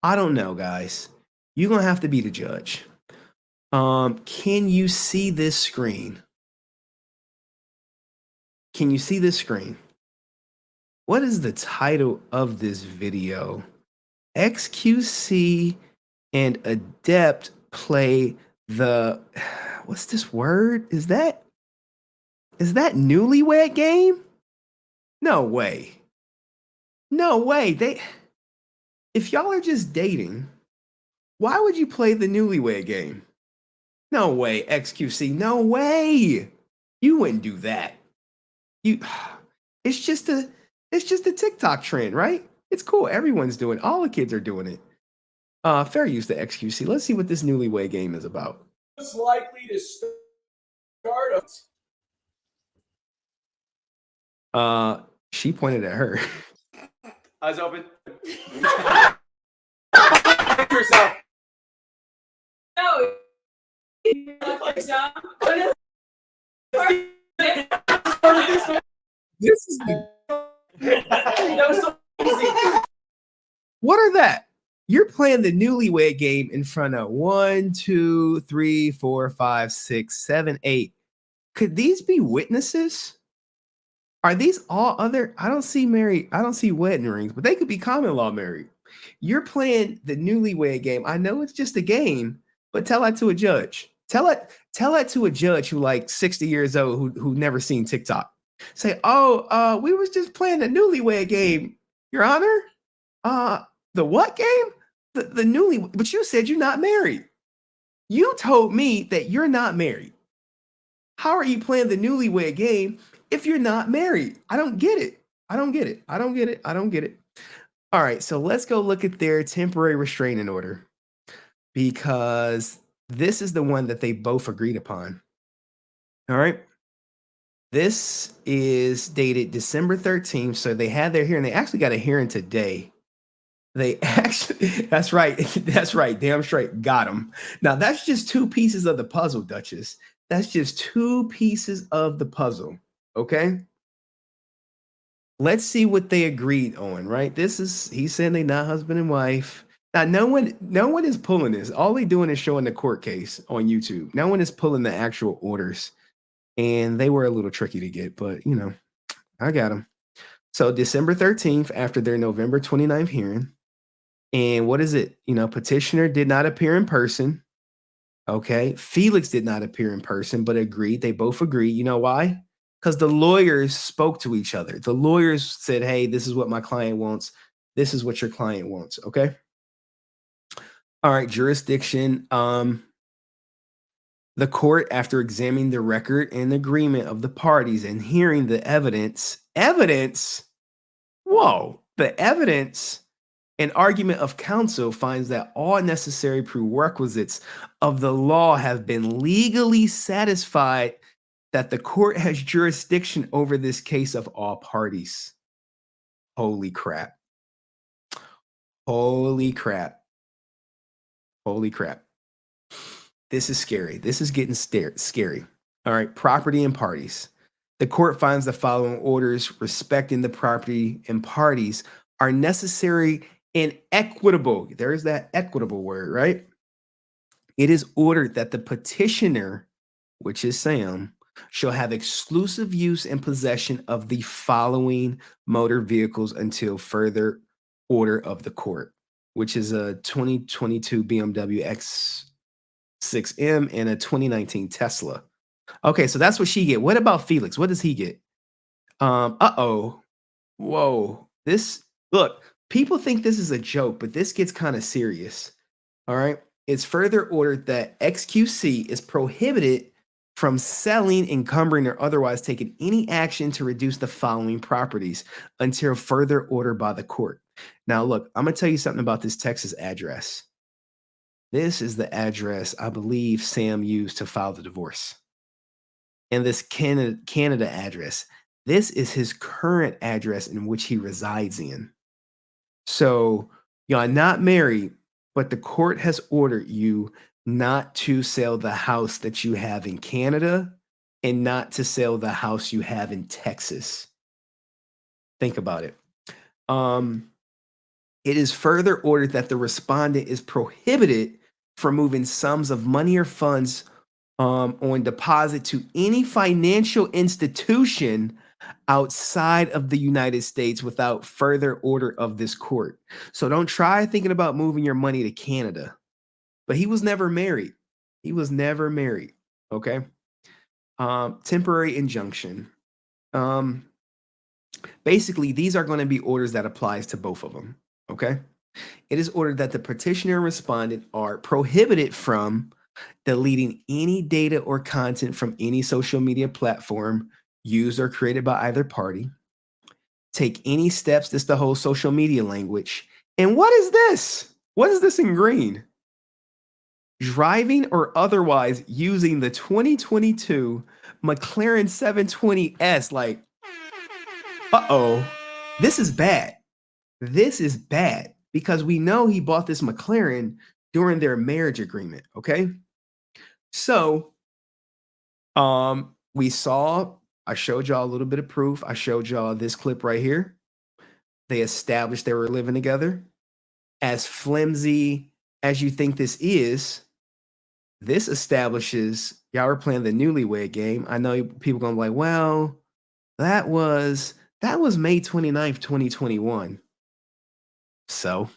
don't know, guys. You're going to have to be the judge. Can you see this screen? Can you see this screen? What is the title of this video? xQc and Adept play the, what's this word? Is that Newlywed Game? No way. No way. If y'all are just dating, why would you play the Newlywed Game? No way, xQc. No way. You wouldn't do that. It's just a TikTok trend, right? It's cool. Everyone's doing it. All the kids are doing it. Fair use to xQc. Let's see what this Newlywed Game is about. It's likely to start. She pointed at her. Eyes open. Yourself. No. This is What are that? You're playing the Newlywed Game in front of 1, 2, 3, 4, 5, 6, 7, 8. Could these be witnesses? Are these all other? I don't see married. I don't see wedding rings, but they could be common law married. You're playing the newlywed game. I know it's just a game, but tell that to a judge. Tell that to a judge who like 60 years old who never seen TikTok. Say, we was just playing the newlywed game, Your Honor. The what game? The newly, but you said you're not married. You told me that you're not married. How are you playing the newlywed game if you're not married? I don't get it. I don't get it. All right, so let's go look at their temporary restraining order because this is the one that they both agreed upon. All right. This is dated December 13th. So they had their hearing. They actually got a hearing today. That's right. That's right. Damn straight. Got them. Now, that's just two pieces of the puzzle, Duchess. That's just two pieces of the puzzle. Okay. Let's see what they agreed on, right? He's saying they're not husband and wife. Now, no one is pulling this. All they doing is showing the court case on YouTube. No one is pulling the actual orders. And they were a little tricky to get, but I got them. So December 13th, after their November 29th hearing. And what is it? Petitioner did not appear in person. Okay. Felix did not appear in person, but agreed. They both agreed. You know why? Because the lawyers spoke to each other. The lawyers said, hey, this is what my client wants. This is what your client wants. Okay. All right. Jurisdiction. The court, after examining the record and agreement of the parties and hearing the evidence and argument of counsel, finds that all necessary prerequisites of the law have been legally satisfied, that the court has jurisdiction over this case of all parties. Holy crap. Holy crap. Holy crap. This is scary. This is getting scary. All right. Property and parties. The court finds the following orders respecting the property and parties are necessary and equitable. There's that equitable word, right? It is ordered that the petitioner, which is Sam, shall have exclusive use and possession of the following motor vehicles until further order of the court, which is a 2022 BMW X6M and a 2019 Tesla. Okay, so that's what she get. What about Felix? What does he get? Whoa. Look, people think this is a joke, but this gets kind of serious. All right. It's further ordered that xQc is prohibited from selling, encumbering, or otherwise taking any action to reduce the following properties until further order by the court. Now, look, I'm going to tell you something about this Texas address. This is the address I believe Sam used to file the divorce. And this Canada address, this is his current address in which he resides in. So you're not married, but the court has ordered you not to sell the house that you have in Canada and not to sell the house you have in Texas. Think about it. It is further ordered that the respondent is prohibited from moving sums of money or funds on deposit to any financial institution outside of the United States without further order of this court. So don't try thinking about moving your money to Canada. But he was never married. Okay. Temporary injunction. Basically, these are going to be orders that applies to both of them. Okay. It is ordered that the petitioner and respondent are prohibited from deleting any data or content from any social media platform used or created by either party. Take any steps, this is the whole social media language. And what is this? What is this in green? Driving or otherwise using the 2022 McLaren 720S. Like, this is bad. This is bad because we know he bought this McLaren during their marriage agreement. Okay. So, I showed y'all a little bit of proof. I showed y'all this clip right here. They established they were living together. As flimsy as you think this is, this establishes y'all were playing the newlywed game. I know people gonna be like, well, That was May 29th, 2021. So,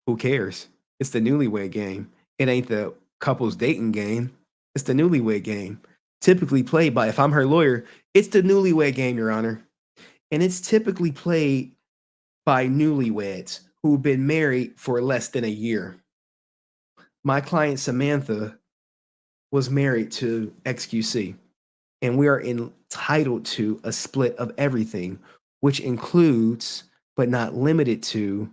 who cares? It's the Newlywed Game. It ain't the couples dating game. It's the Newlywed Game. Typically played by, if I'm her lawyer, it's the Newlywed Game, Your Honor. And it's typically played by newlyweds who've been married for less than a year. My client Samantha was married to xQc, and we are entitled to a split of everything, which includes, but not limited to,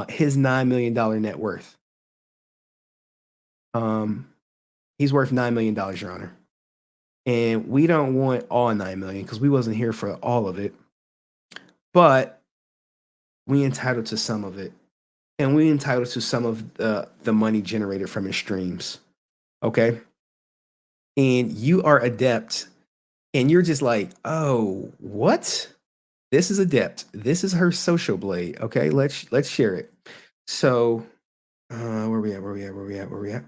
his $9 million net worth. He's worth $9 million, Your Honor. And we don't want all $9 million because we wasn't here for all of it. But we entitled to some of it. And we entitled to some of the money generated from his streams. Okay? And you are Adept. And you're just like, oh, what? This is Adept. This is her social blade. Okay, let's share it. So, where we at?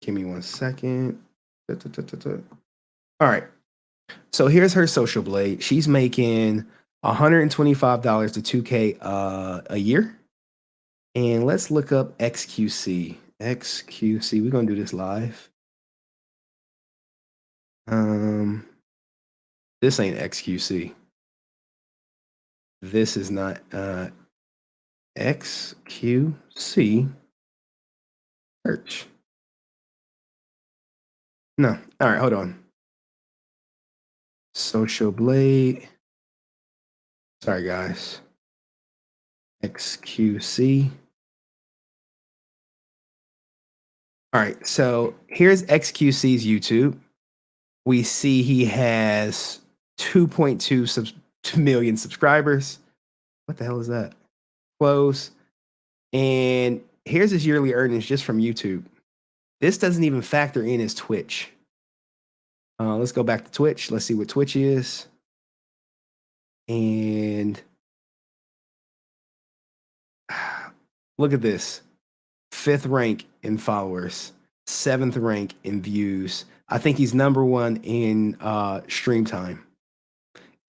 Give me 1 second. All right. So here's her social blade. She's making $125 to $2K a year. And let's look up xQc. xQc. We're gonna do this live. This ain't xQc. This is not xQc. Search. No. All right, hold on. Social blade. Sorry, guys. xQc. All right, so here's xQc's YouTube. We see he has 2.2 million subscribers. What the hell is that? Close. And here's his yearly earnings just from YouTube. This doesn't even factor in his Twitch. Let's go back to Twitch. Let's see what Twitch is. And look at this. 5th rank in followers. 7th rank in views. I think he's number 1 in stream time.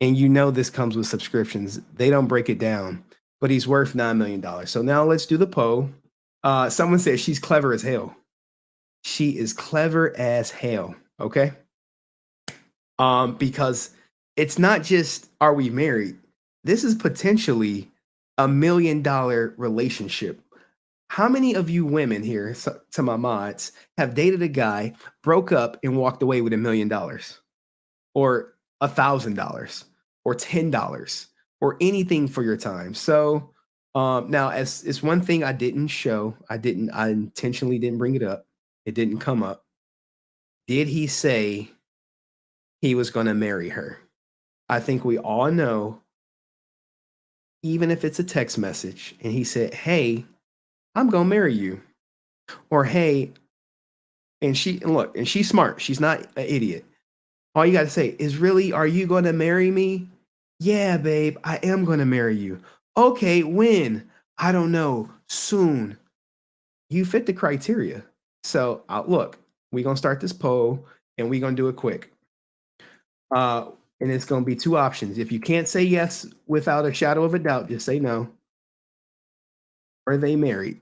And you know this comes with subscriptions. They don't break it down. But he's worth $9 million. So now let's do the poll. Someone said she's clever as hell. She is clever as hell, okay? Because it's not just, are we married? This is potentially $1 million relationship. How many of you women here, to my mods, have dated a guy, broke up, and walked away with $1 million? Or $1,000? Or $10? Or anything for your time? So now, as it's one thing I didn't show, I intentionally didn't bring it up. It didn't come up. Did he say he was going to marry her? I think we all know, even if it's a text message, and he said, hey, I'm going to marry you. Or, hey, and she's smart. She's not an idiot. All you got to say is, really, are you going to marry me? Yeah, babe, I am going to marry you. Okay, when? I don't know. Soon. You fit the criteria. So look, we're going to start this poll and we're going to do it quick. And it's going to be 2 options. If you can't say yes without a shadow of a doubt, just say no. Are they married?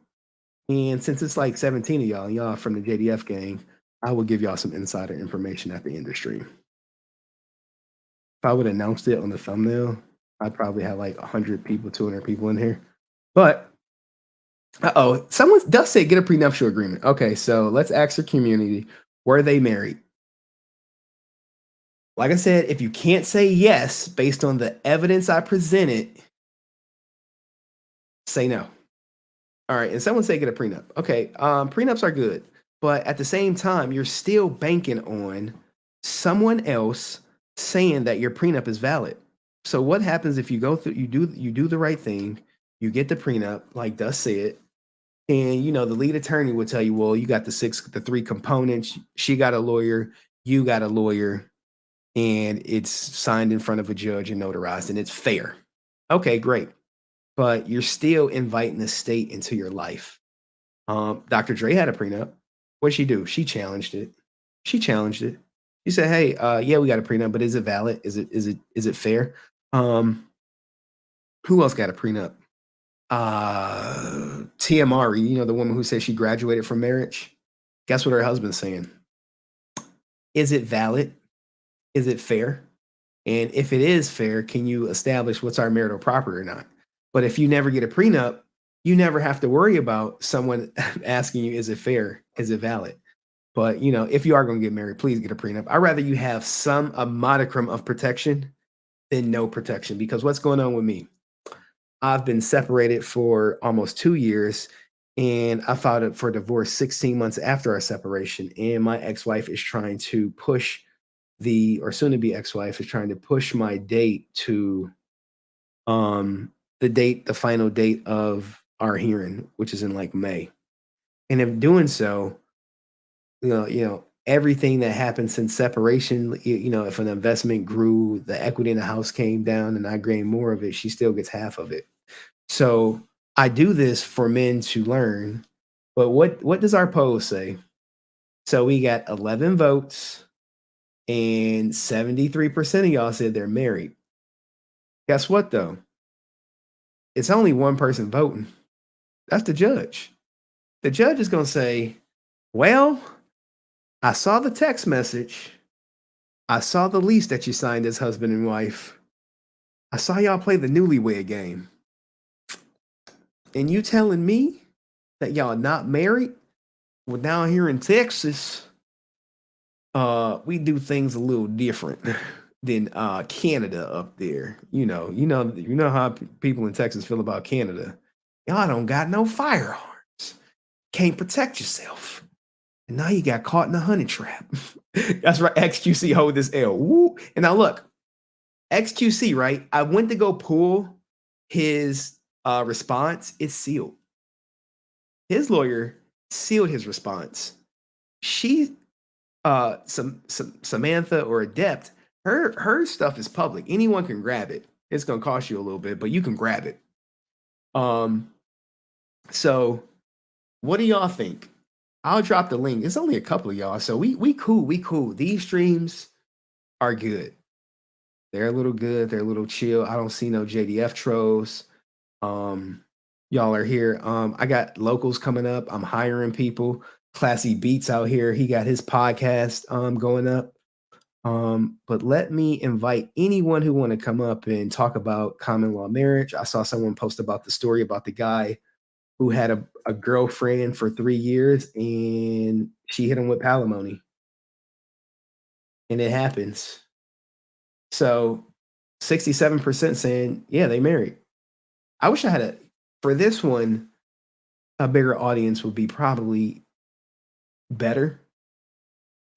And since it's like 17 of y'all from the JDF gang, I will give y'all some insider information at the end of the stream. If I would have announced it on the thumbnail, I'd probably have like 100 people, 200 people in here. But someone does say get a prenuptial agreement. Okay, so let's ask the community, were they married? Like I said, if you can't say yes based on the evidence I presented, say no. All right, and someone say get a prenup. Okay, prenups are good, but at the same time, you're still banking on someone else saying that your prenup is valid. So what happens if you go through, you do the right thing, you get the prenup, like Dust said, and the lead attorney will tell you, well, you got the 3 components. She got a lawyer, you got a lawyer, and it's signed in front of a judge and notarized, and it's fair. Okay, great. But you're still inviting the state into your life. Dr. Dre had a prenup. What'd she do? She challenged it. She You say, hey, yeah, we got a prenup, but is it valid? Is it fair? Who else got a prenup? TMR, you know, the woman who said she graduated from marriage. Guess what her husband's saying? Is it valid? Is it fair? And if it is fair, can you establish what's our marital property or not? But if you never get a prenup, you never have to worry about someone asking you, is it fair? Is it valid? But, you know, if you are going to get married, please get a prenup. I'd rather you have a modicum of protection than no protection, because what's going on with me? I've been separated for almost 2 years, and I filed for divorce 16 months after our separation. And my ex-wife is trying to push or soon to be ex-wife is trying to push my date to the final date of our hearing, which is in like May. And in doing so, you know, everything that happened since separation, you know, if an investment grew, the equity in the house came down and I gained more of it, she still gets half of it. So I do this for men to learn. But what does our poll say? So we got 11 votes and 73% of y'all said they're married. Guess what though? It's only one person voting. That's the judge. The judge is going to say, well, I saw the text message. I saw the lease that you signed as husband and wife. I saw y'all play the Newlywed Game. And you telling me that y'all not married? Well, down here in Texas, we do things a little different than Canada up there. You know how people in Texas feel about Canada. Y'all don't got no firearms. Can't protect yourself. And now you got caught in a honey trap. That's right. xQc hold this L. Woo. And now look, xQc, right? I went to go pull his response. It's sealed. His lawyer sealed his response. Samantha or Adept, her stuff is public. Anyone can grab it. It's gonna cost you a little bit, but you can grab it. So what do y'all think? I'll drop the link. It's only a couple of y'all, so we cool. These streams are good. They're a little good. They're a little chill. I don't see no JDF trolls. Y'all are here. I got locals coming up. I'm hiring people. Classy Beats out here. He got his podcast going up. But let me invite anyone who want to come up and talk about common law marriage. I saw someone post about the story about the guy who had a girlfriend for 3 years and she hit him with alimony. And it happens. So 67% saying, yeah, they married. I wish I had for this one, a bigger audience would be probably better.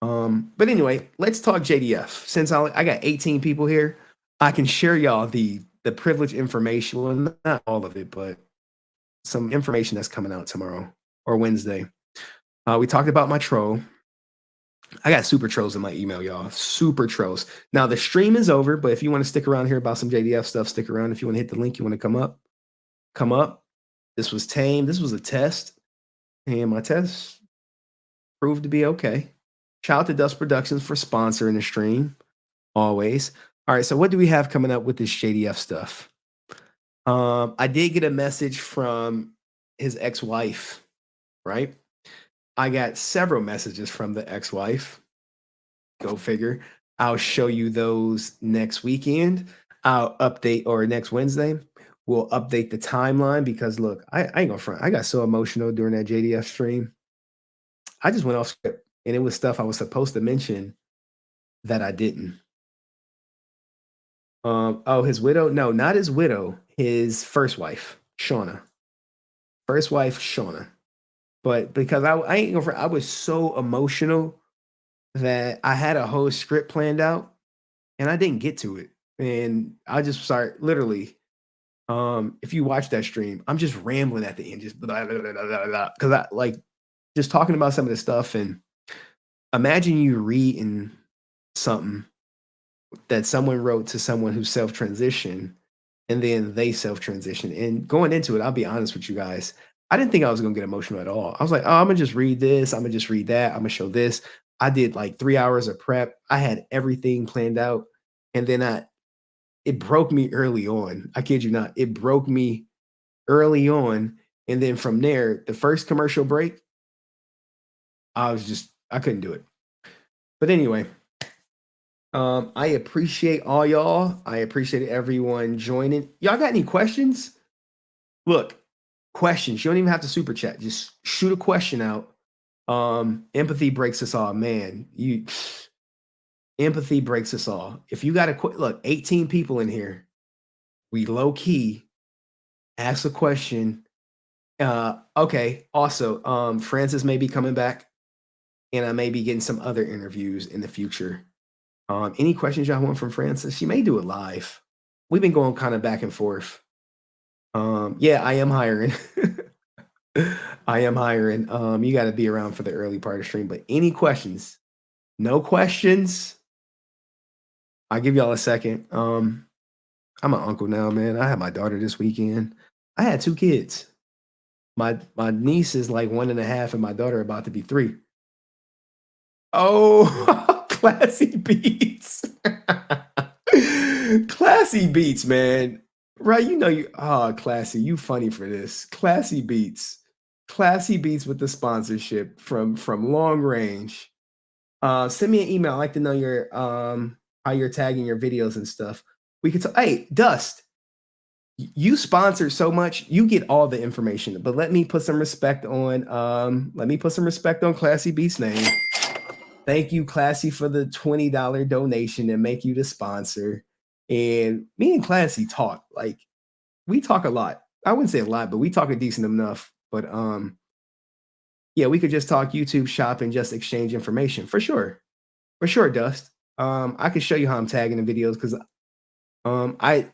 But anyway, let's talk JDF. Since I got 18 people here, I can share y'all the privileged information. Well, not all of it, but some information that's coming out tomorrow or Wednesday. We talked about my troll. I got super trolls in my email, y'all. Super trolls. Now the stream is over, but if you want to stick around here about some JDF stuff, stick around. If you want to hit the link, you want to come up. This was tame. This was a test, and my test proved to be okay. Shout out to Dust Productions for sponsoring the stream. Always. All right, so what do we have coming up with this JDF stuff? I did get a message from his ex-wife, right? I got several messages from the ex-wife. Go figure. I'll show you those next weekend. I'll update, or next Wednesday. We'll update the timeline because look, I ain't gonna front. I got so emotional during that JDF stream. I just went off script, and it was stuff I was supposed to mention that I didn't. Oh, his widow? No, not his widow. His first wife, Shauna. First wife, Shauna. But because I ain't gonna front, I was so emotional that I had a whole script planned out, and I didn't get to it. And I just start literally. If you watch that stream, I'm just rambling at the end, just blah, blah, blah, blah, blah, because I like just talking about some of this stuff. And imagine you reading something that someone wrote to someone who self-transitioned, and then they self-transition. And going into it, I'll be honest with you guys, I didn't think I was gonna get emotional at all. I was like, oh, I'm gonna just read this, I'm gonna just read that, I'm gonna show this. I did like 3 hours of prep. I had everything planned out. And then it broke me early on. I kid you not. It broke me early on. And then from there, the first commercial break, I couldn't do it. But anyway, I appreciate all y'all. I appreciate everyone joining. Y'all got any questions? Look, questions. You don't even have to super chat. Just shoot a question out. Empathy breaks us all, man. Empathy breaks us all. If you got a look, 18 people in here. We low key ask a question. Okay. Also, Francis may be coming back, and I may be getting some other interviews in the future. Any questions y'all want from Francis? She may do it live. We've been going kind of back and forth. Yeah, I am hiring. I am hiring. You got to be around for the early part of the stream. But any questions? No questions? I'll give y'all a second. I'm an uncle now, man. I had my daughter this weekend. I had 2 kids. My niece is like 1.5, and my daughter about to be 3. Oh, classy beats. Classy beats, man. Right, you know classy. You funny for this. Classy beats. Classy beats with the sponsorship from long range. Send me an email. I'd like to know your how you're tagging your videos and stuff. We could hey, Dust. You sponsor so much, you get all the information. But let me put some respect on Classy Beats' name. Thank you, Classy, for the $20 donation and make you the sponsor. And me and Classy talk. Like, we talk a lot. I wouldn't say a lot, but we talk a decent enough. But yeah, we could just talk YouTube shop and just exchange information for sure. For sure, Dust. I can show you how I'm tagging the videos because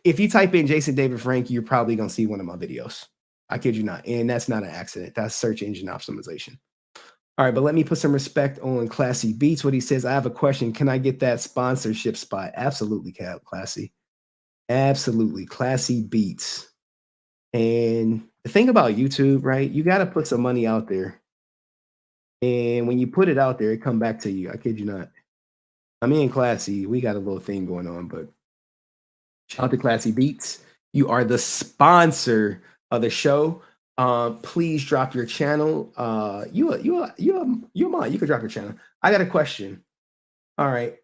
if you type in Jason David Frank, you're probably gonna see one of my videos. I kid you not. And that's not an accident. That's search engine optimization. All right, but let me put some respect on Classy Beats. What he says, I have a question. Can I get that sponsorship spot? Absolutely, Classy. Absolutely. Classy Beats. And the thing about YouTube, right? You got to put some money out there. And when you put it out there, it come back to you. I kid you not. I mean, Classy, we got a little thing going on, but shout out to Classy Beats. You are the sponsor of the show. Please drop your channel. You're mine. You can drop your channel. I got a question. All right.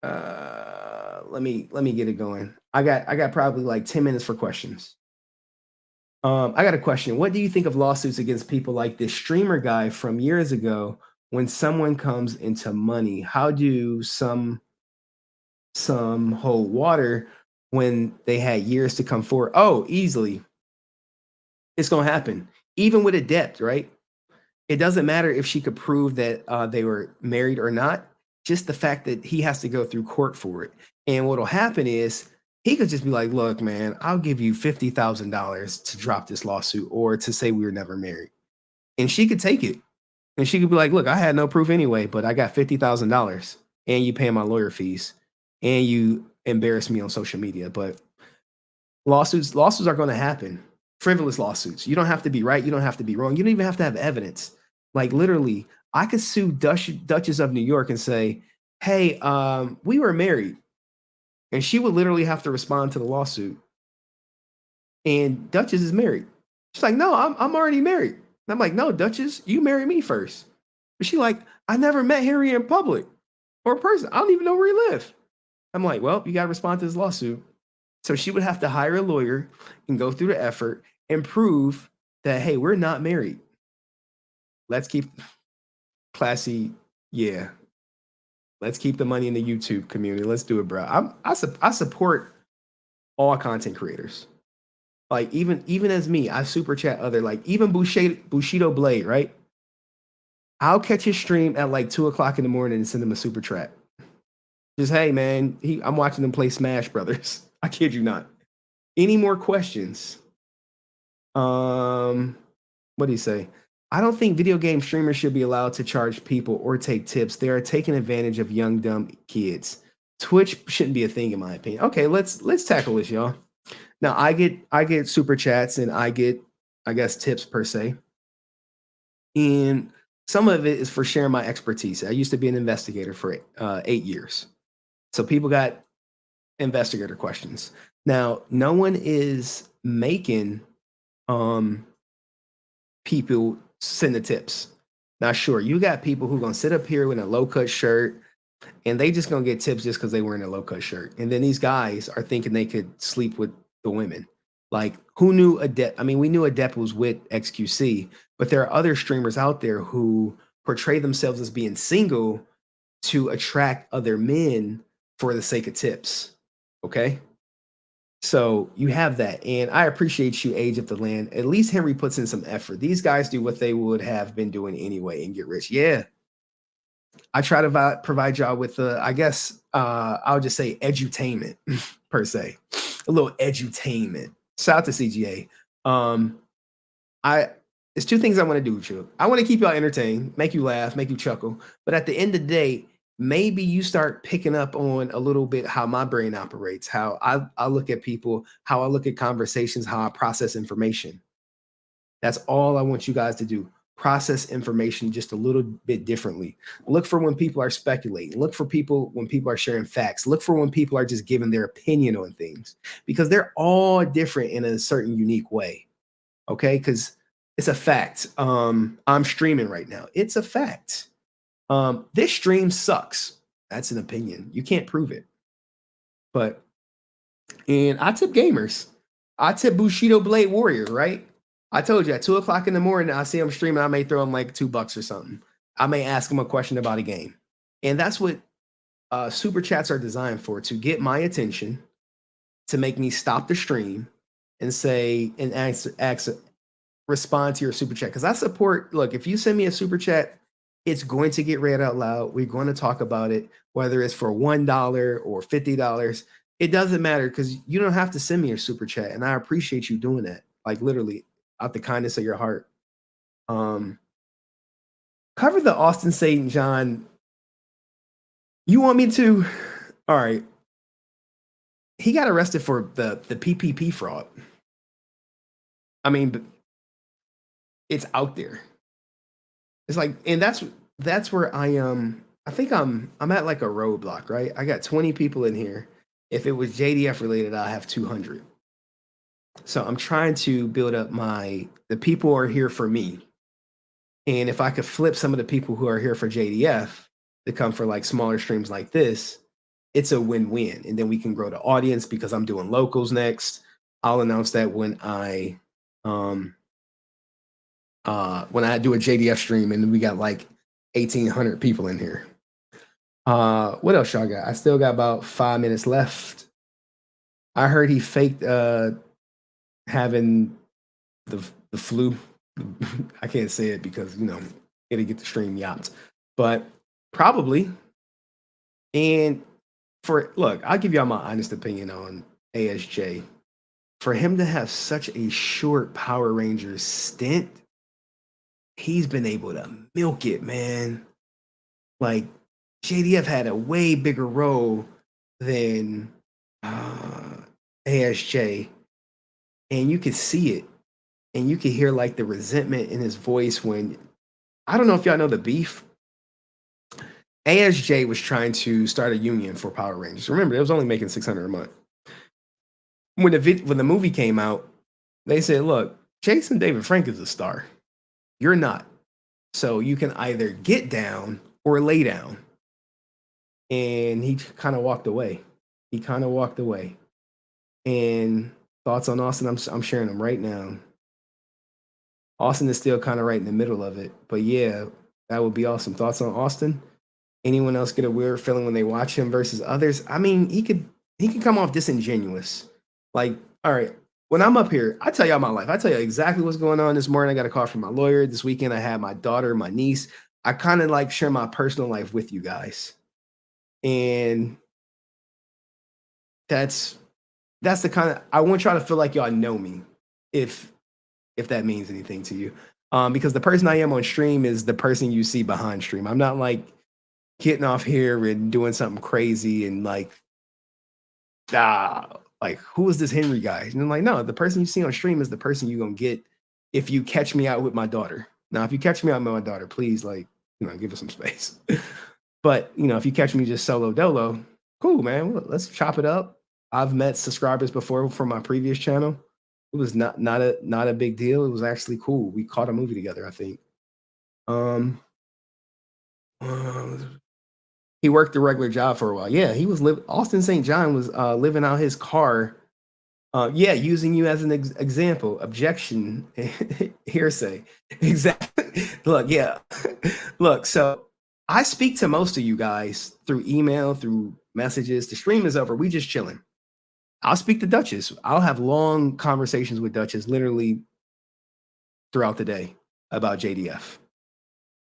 Let me get it going. I got probably like 10 minutes for questions. I got a question. What do you think of lawsuits against people like this streamer guy from years ago when someone comes into money? How do some hold water when they had years to come forward? Oh, easily. It's going to happen. Even with Adept, right? It doesn't matter if she could prove that they were married or not. Just the fact that he has to go through court for it. And what'll happen is he could just be like, look, man, I'll give you $50,000 to drop this lawsuit or to say we were never married. And she could take it. And she could be like, look, I had no proof anyway, but I got $50,000 and you pay my lawyer fees and you embarrass me on social media. But lawsuits are going to happen. Frivolous lawsuits. You don't have to be right. You don't have to be wrong. You don't even have to have evidence. Like literally, I could sue Duchess of New York and say, hey, we were married. And she would literally have to respond to the lawsuit. And Duchess is married. She's like, no, I'm already married. And I'm like, no, Duchess, you marry me first. But she like, I never met Harry in public or in person. I don't even know where he lived. I'm like, well, you got to respond to this lawsuit. So she would have to hire a lawyer and go through the effort and prove that, hey, we're not married. Let's keep Classy. Yeah. Let's keep the money in the YouTube community. Let's do it, bro. I support all content creators. Like even as me, I super chat other, like even Bushido Blade, right? I'll catch his stream at like 2:00 in the morning and send him a super chat. Just, hey man, I'm watching them play Smash Brothers. I kid you not. Any more questions? What do you say? I don't think video game streamers should be allowed to charge people or take tips. They are taking advantage of young, dumb kids. Twitch shouldn't be a thing, in my opinion. Okay, let's tackle this, y'all. Now, I get super chats and I get, I guess, tips per se. And some of it is for sharing my expertise. I used to be an investigator for 8 years. So people got investigator questions. Now, no one is making people send the tips. Now, sure, you got people who going to sit up here with a low-cut shirt and they just going to get tips just because they wearing a low-cut shirt. And then these guys are thinking they could sleep with the women. Like, who knew Adept? I mean, we knew Adept was with xQc, but there are other streamers out there who portray themselves as being single to attract other men for the sake of tips. Okay? So you have that. And I appreciate you, Age of the Land. At least Henry puts in some effort. These guys do what they would have been doing anyway and get rich. Yeah. I try to provide y'all with, I guess, I'll just say edutainment per se. A little edutainment. Shout out to CGA. There's two things I want to do with you. I want to keep y'all entertained, make you laugh, make you chuckle. But at the end of the day, maybe you start picking up on a little bit how my brain operates, how I look at people, how I look at conversations, how I process information. That's all I want you guys to do. Process information just a little bit differently. Look for when people are speculating. Look for people when people are sharing facts. Look for when people are just giving their opinion on things, because they're all different in a certain unique way. Okay? Because it's a fact. I'm streaming right now. It's a fact. This stream sucks. That's an opinion. You can't prove it. And I tip gamers. I tip Bushido Blade Warrior, right? I told you at 2 o'clock in the morning, I see him streaming. I may throw him like $2 or something. I may ask him a question about a game. And that's what super chats are designed for, to get my attention, to make me stop the stream and say, and respond to your super chat. Because I support, look, if you send me a super chat, it's going to get read out loud. We're going to talk about it, whether it's for $1 or $50. It doesn't matter, because you don't have to send me a super chat. And I appreciate you doing that. Like, literally, out the kindness of your heart. Cover the Austin St. John. You want me to? All right. He got arrested for the PPP fraud. I mean, it's out there. It's like, and that's where I think I'm at like a roadblock, right? I got 20 people in here. If it was JDF related, I'll have 200. So I'm trying to build up the people who are here for me. And if I could flip some of the people who are here for JDF to come for like smaller streams like this, it's a win-win. And then we can grow the audience, because I'm doing locals next. I'll announce that when I do a JDF stream, and we got like 1,800 people in here. What else y'all got? I still got about 5 minutes left. I heard he faked having the flu. I can't say it because, it'll get the stream yapped. But probably. And look, I'll give y'all my honest opinion on ASJ. For him to have such a short Power Rangers stint, he's been able to milk it, man. Like, JDF had a way bigger role than ASJ. And you could see it. And you could hear like the resentment in his voice when, I don't know if y'all know the beef. ASJ was trying to start a union for Power Rangers. Remember, it was only making $600 a month. When the movie came out, they said, look, Jason David Frank is a star. You're not. So you can either get down or lay down. And he kind of walked away. And thoughts on Austin, I'm sharing them right now. Austin is still kind of right in the middle of it. But yeah, that would be awesome. Thoughts on Austin? Anyone else get a weird feeling when they watch him versus others? I mean, he could come off disingenuous. Like, all right, when I'm up here, I tell y'all my life. I tell you exactly what's going on. This morning, I got a call from my lawyer. This weekend, I had my daughter, my niece. I kind of like share my personal life with you guys. And that's the kind of, I want y'all to feel like y'all know me, if that means anything to you. Because the person I am on stream is the person you see behind stream. I'm not like getting off here and doing something crazy and like who is this Henry guy? And I'm like, no, the person you see on stream is the person you're gonna get if you catch me out with my daughter. Now, if you catch me out with my daughter, please, like, you know, give her some space. But, you know, if you catch me just solo dolo, cool, man. Well, let's chop it up. I've met subscribers before from my previous channel. It was not a big deal. It was actually cool. We caught a movie together, I think. He worked a regular job for a while. Yeah, he was Austin St. John was living out his car. Yeah, using you as an example. Objection, hearsay. Exactly. Look, yeah. Look, so I speak to most of you guys through email, through messages. The stream is over. We just chilling. I'll speak to Duchess. I'll have long conversations with Duchess literally throughout the day about JDF.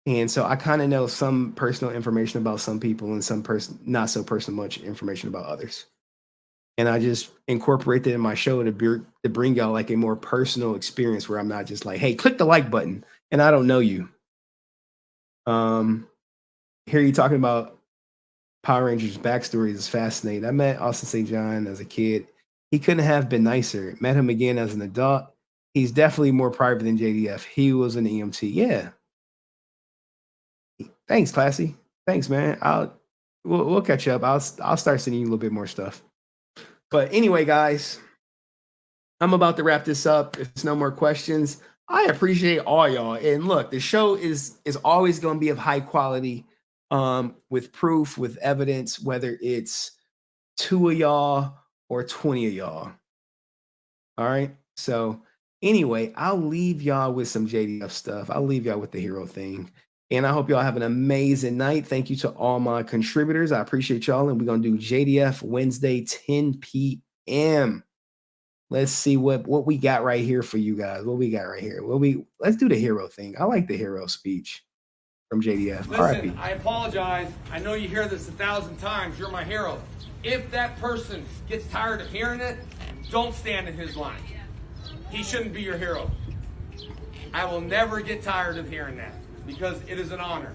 And so I kind of know some personal information about some people and some not so personal much information about others. And I just incorporate that in my show to bring y'all like a more personal experience where I'm not just like, hey, click the like button and I don't know you. Hear you talking about Power Rangers backstories is fascinating. I met Austin St. John as a kid. He couldn't have been nicer. Met him again as an adult. He's definitely more private than JDF. He was an EMT. Yeah. Thanks, Classy. Thanks, man. We'll catch up. I'll start sending you a little bit more stuff. But anyway, guys, I'm about to wrap this up. If there's no more questions, I appreciate all y'all. And look, the show is always going to be of high quality, with proof, with evidence, whether it's 2 of y'all or 20 of y'all. All right. So anyway, I'll leave y'all with some JDF stuff. I'll leave y'all with the hero thing. And I hope y'all have an amazing night. Thank you to all my contributors. I appreciate y'all. And we're going to do JDF Wednesday, 10 p.m. Let's see what we got right here for you guys. What we got right here. Let's do the hero thing. I like the hero speech from JDF. Listen, I apologize. I know you hear this 1,000 times. You're my hero. If that person gets tired of hearing it, don't stand in his line. He shouldn't be your hero. I will never get tired of hearing that, because it is an honor.